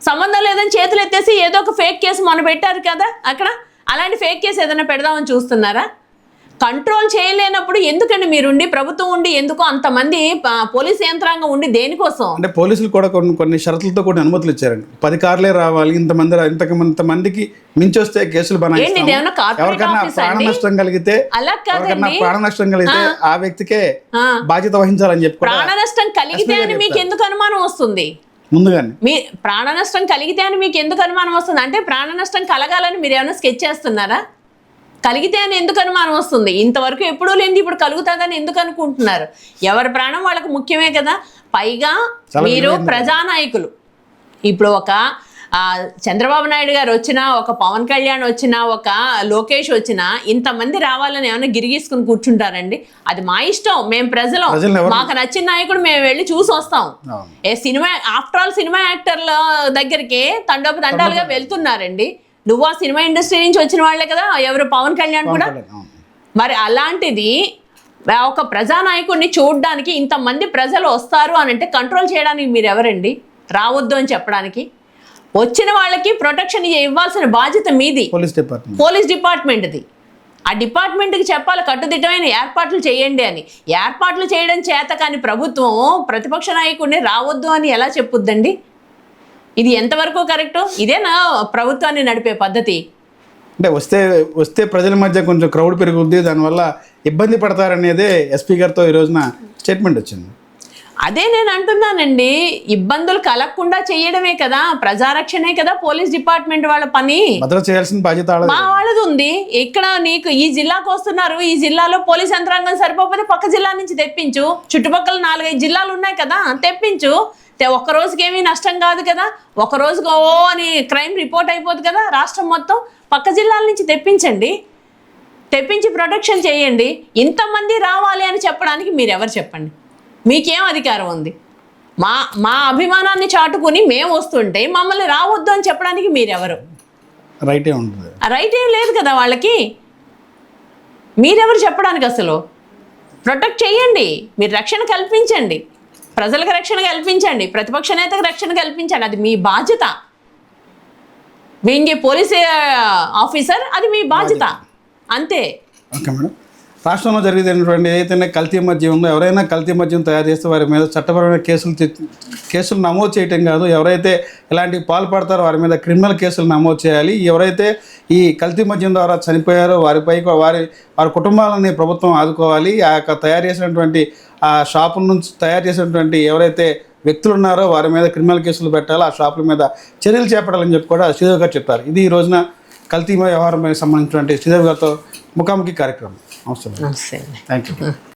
సంబంధం లేదని చేతులు ఎత్తేసి ఏదో ఒక ఫేక్ కేసు మొన్న పెట్టారు కదా అక్కడ, అలాంటి ఫేక్ కేసు ఏదైనా పెడదామని చూస్తున్నారా? కంట్రోల్ చేయలేనప్పుడు ఎందుకండి మీరుండి, ప్రభుత్వం ఉండి ఎందుకు అంతమంది పోలీస్ యంత్రాంగం ఉండి దేనికోసం? అంటే పోలీసులు కూడా కొన్ని షరతులతో కూడా అనుమతులు ఇచ్చారండి. 10 కార్లే రావాలి, ఇంతమందికి మించి వస్తే కేసులు ప్రాణ నష్టం కలిగితే ఆ వ్యక్తికే బాధ్యత వహించాలని చెప్పి. ప్రాణ నష్టం కలిగితే అని మీకు ఎందుకు అనుమానం వస్తుంది? ముందుగానే మీ ప్రాణ నష్టం కలిగితే అని మీకు ఎందుకు అనుమానం వస్తుంది? అంటే ప్రాణ నష్టం కలగాలని మీరు ఏమైనా స్కెచ్ చేస్తున్నారా? కలిగితే అని ఎందుకు అనుమానం వస్తుంది? ఇంతవరకు ఎప్పుడూ లేని ఇప్పుడు కలుగుతుందని ఎందుకు అనుకుంటున్నారు? ఎవరి ప్రాణం వాళ్ళకు ముఖ్యమే కదా. పైగా మీరు ప్రజానాయకులు. ఇప్పుడు ఒక చంద్రబాబు నాయుడు గారు వచ్చినా, ఒక పవన్ కళ్యాణ్ వచ్చినా, ఒక లోకేష్ వచ్చినా ఇంతమంది రావాలని ఏమైనా గిరిగీసుకుని కూర్చుంటారండి? అది మా ఇష్టం, మేము ప్రజలం, మాకు నచ్చిన నాయకుడు మేము వెళ్ళి చూసి వస్తాం. సినిమా ఆఫ్టర్ ఆల్ సినిమా యాక్టర్ల దగ్గరికి తండోపతండాలుగా వెళ్తున్నారండి. నువ్వు ఆ సినిమా ఇండస్ట్రీ నుంచి వచ్చిన వాళ్ళే కదా, ఎవరు పవన్ కళ్యాణ్ కూడా. మరి అలాంటిది ఒక ప్రజానాయకుడిని చూడడానికి ఇంతమంది ప్రజలు వస్తారు అని అంటే కంట్రోల్ చేయడానికి మీరు ఎవరండి? రావద్దు అని చెప్పడానికి. వచ్చిన వాళ్ళకి ప్రొటెక్షన్ ఇవ్వాల్సిన బాధ్యత మీది, పోలీస్ డిపార్ట్మెంట్ది. ఆ డిపార్ట్మెంట్కి చెప్పాలి కట్టుదిట్టమైన ఏర్పాట్లు చేయండి అని. ఏర్పాట్లు చేయడం చేత కానీ ప్రభుత్వం ప్రతిపక్ష నాయకుడిని రావద్దు అని ఎలా చెప్పుద్దండి? ఇది ఎంతవరకు కరెక్టు? ఇదేనా ప్రభుత్వాన్ని నడిపే పద్ధతి? అంటే వస్తే ప్రజల మధ్య కొంచెం క్రౌడ్ పెరుగుద్ది, దానివల్ల ఇబ్బంది పడతారనేదే ఎస్పీ గారితో ఈ రోజున స్టేట్మెంట్ వచ్చింది. అదే నేను అంటున్నానండి, ఇబ్బందులు కలగకుండా చేయడమే కదా, ప్రజారక్షణే కదా పోలీస్ డిపార్ట్మెంట్ వాళ్ళ పని. భద్రత చేయాల్సిన బాధ్యత మా వాళ్ళది ఉంది. ఇక్కడ నీకు ఈ జిల్లాకు వస్తున్నారు, ఈ జిల్లాలో పోలీస్ యంత్రాంగం సరిపోతే పక్క జిల్లా నుంచి తెప్పించు. చుట్టుపక్కల 4-5 జిల్లాలు ఉన్నాయి కదా, తెప్పించు. ఒక్క రోజుకి ఏమీ నష్టం కాదు కదా. ఒక రోజుకి అని క్రైమ్ రిపోర్ట్ అయిపోదు కదా. రాష్ట్రం మొత్తం పక్క జిల్లాల నుంచి తెప్పించి ప్రొటెక్షన్ చేయండి. ఇంతమంది రావాలి అని చెప్పడానికి మీరెవరు చెప్పండి? మీకేం అధికారం ఉంది? మా అభిమానాన్ని చాటుకుని మేము వస్తుంటే మమ్మల్ని రావద్దు అని చెప్పడానికి మీరెవరు? రైటే ఉంటుంది. రైట్ ఏం లేదు కదా వాళ్ళకి. మీరెవరు చెప్పడానికి? అసలు ప్రొటెక్ట్ చేయండి, మీరు రక్షణ కల్పించండి, ప్రజలకు రక్షణ కల్పించండి, ప్రతిపక్ష నేతకు రక్షణ కల్పించండి. అది మీ బాధ్యత. బీయింగ్ ఏ పోలీస్ ఆఫీసర్ అది మీ బాధ్యత, అంతే. Okay madam. రాష్ట్రంలో జరిగేటటువంటి ఏదైతే కల్తీ మద్యం ఉందో, ఎవరైనా కల్తీ మద్యం తయారు చేస్తే వారి మీద చట్టపరమైన కేసులు నమోదు చేయటం కాదు, ఎవరైతే ఇలాంటివి పాల్పడతారో వారి మీద క్రిమినల్ కేసులు నమోదు చేయాలి. ఎవరైతే ఈ కల్తీ మద్యం ద్వారా చనిపోయారో వారి కుటుంబాలని ప్రభుత్వం ఆదుకోవాలి. ఆ యొక్క తయారు చేసినటువంటి ఆ షాపుల నుంచి తయారు చేసినటువంటి ఎవరైతే వ్యక్తులు ఉన్నారో వారి మీద క్రిమినల్ కేసులు పెట్టాలి, ఆ షాపుల మీద చర్యలు చేపట్టాలని చెప్పి కూడా శ్రీదేవి గారు చెప్పారు. ఇది ఈ రోజున కల్తీ వ్యవహారం సంబంధించినటువంటి శ్రీదేవి గారితో ముఖాముఖి కార్యక్రమం. నమస్తే. నమస్తే. Thank you.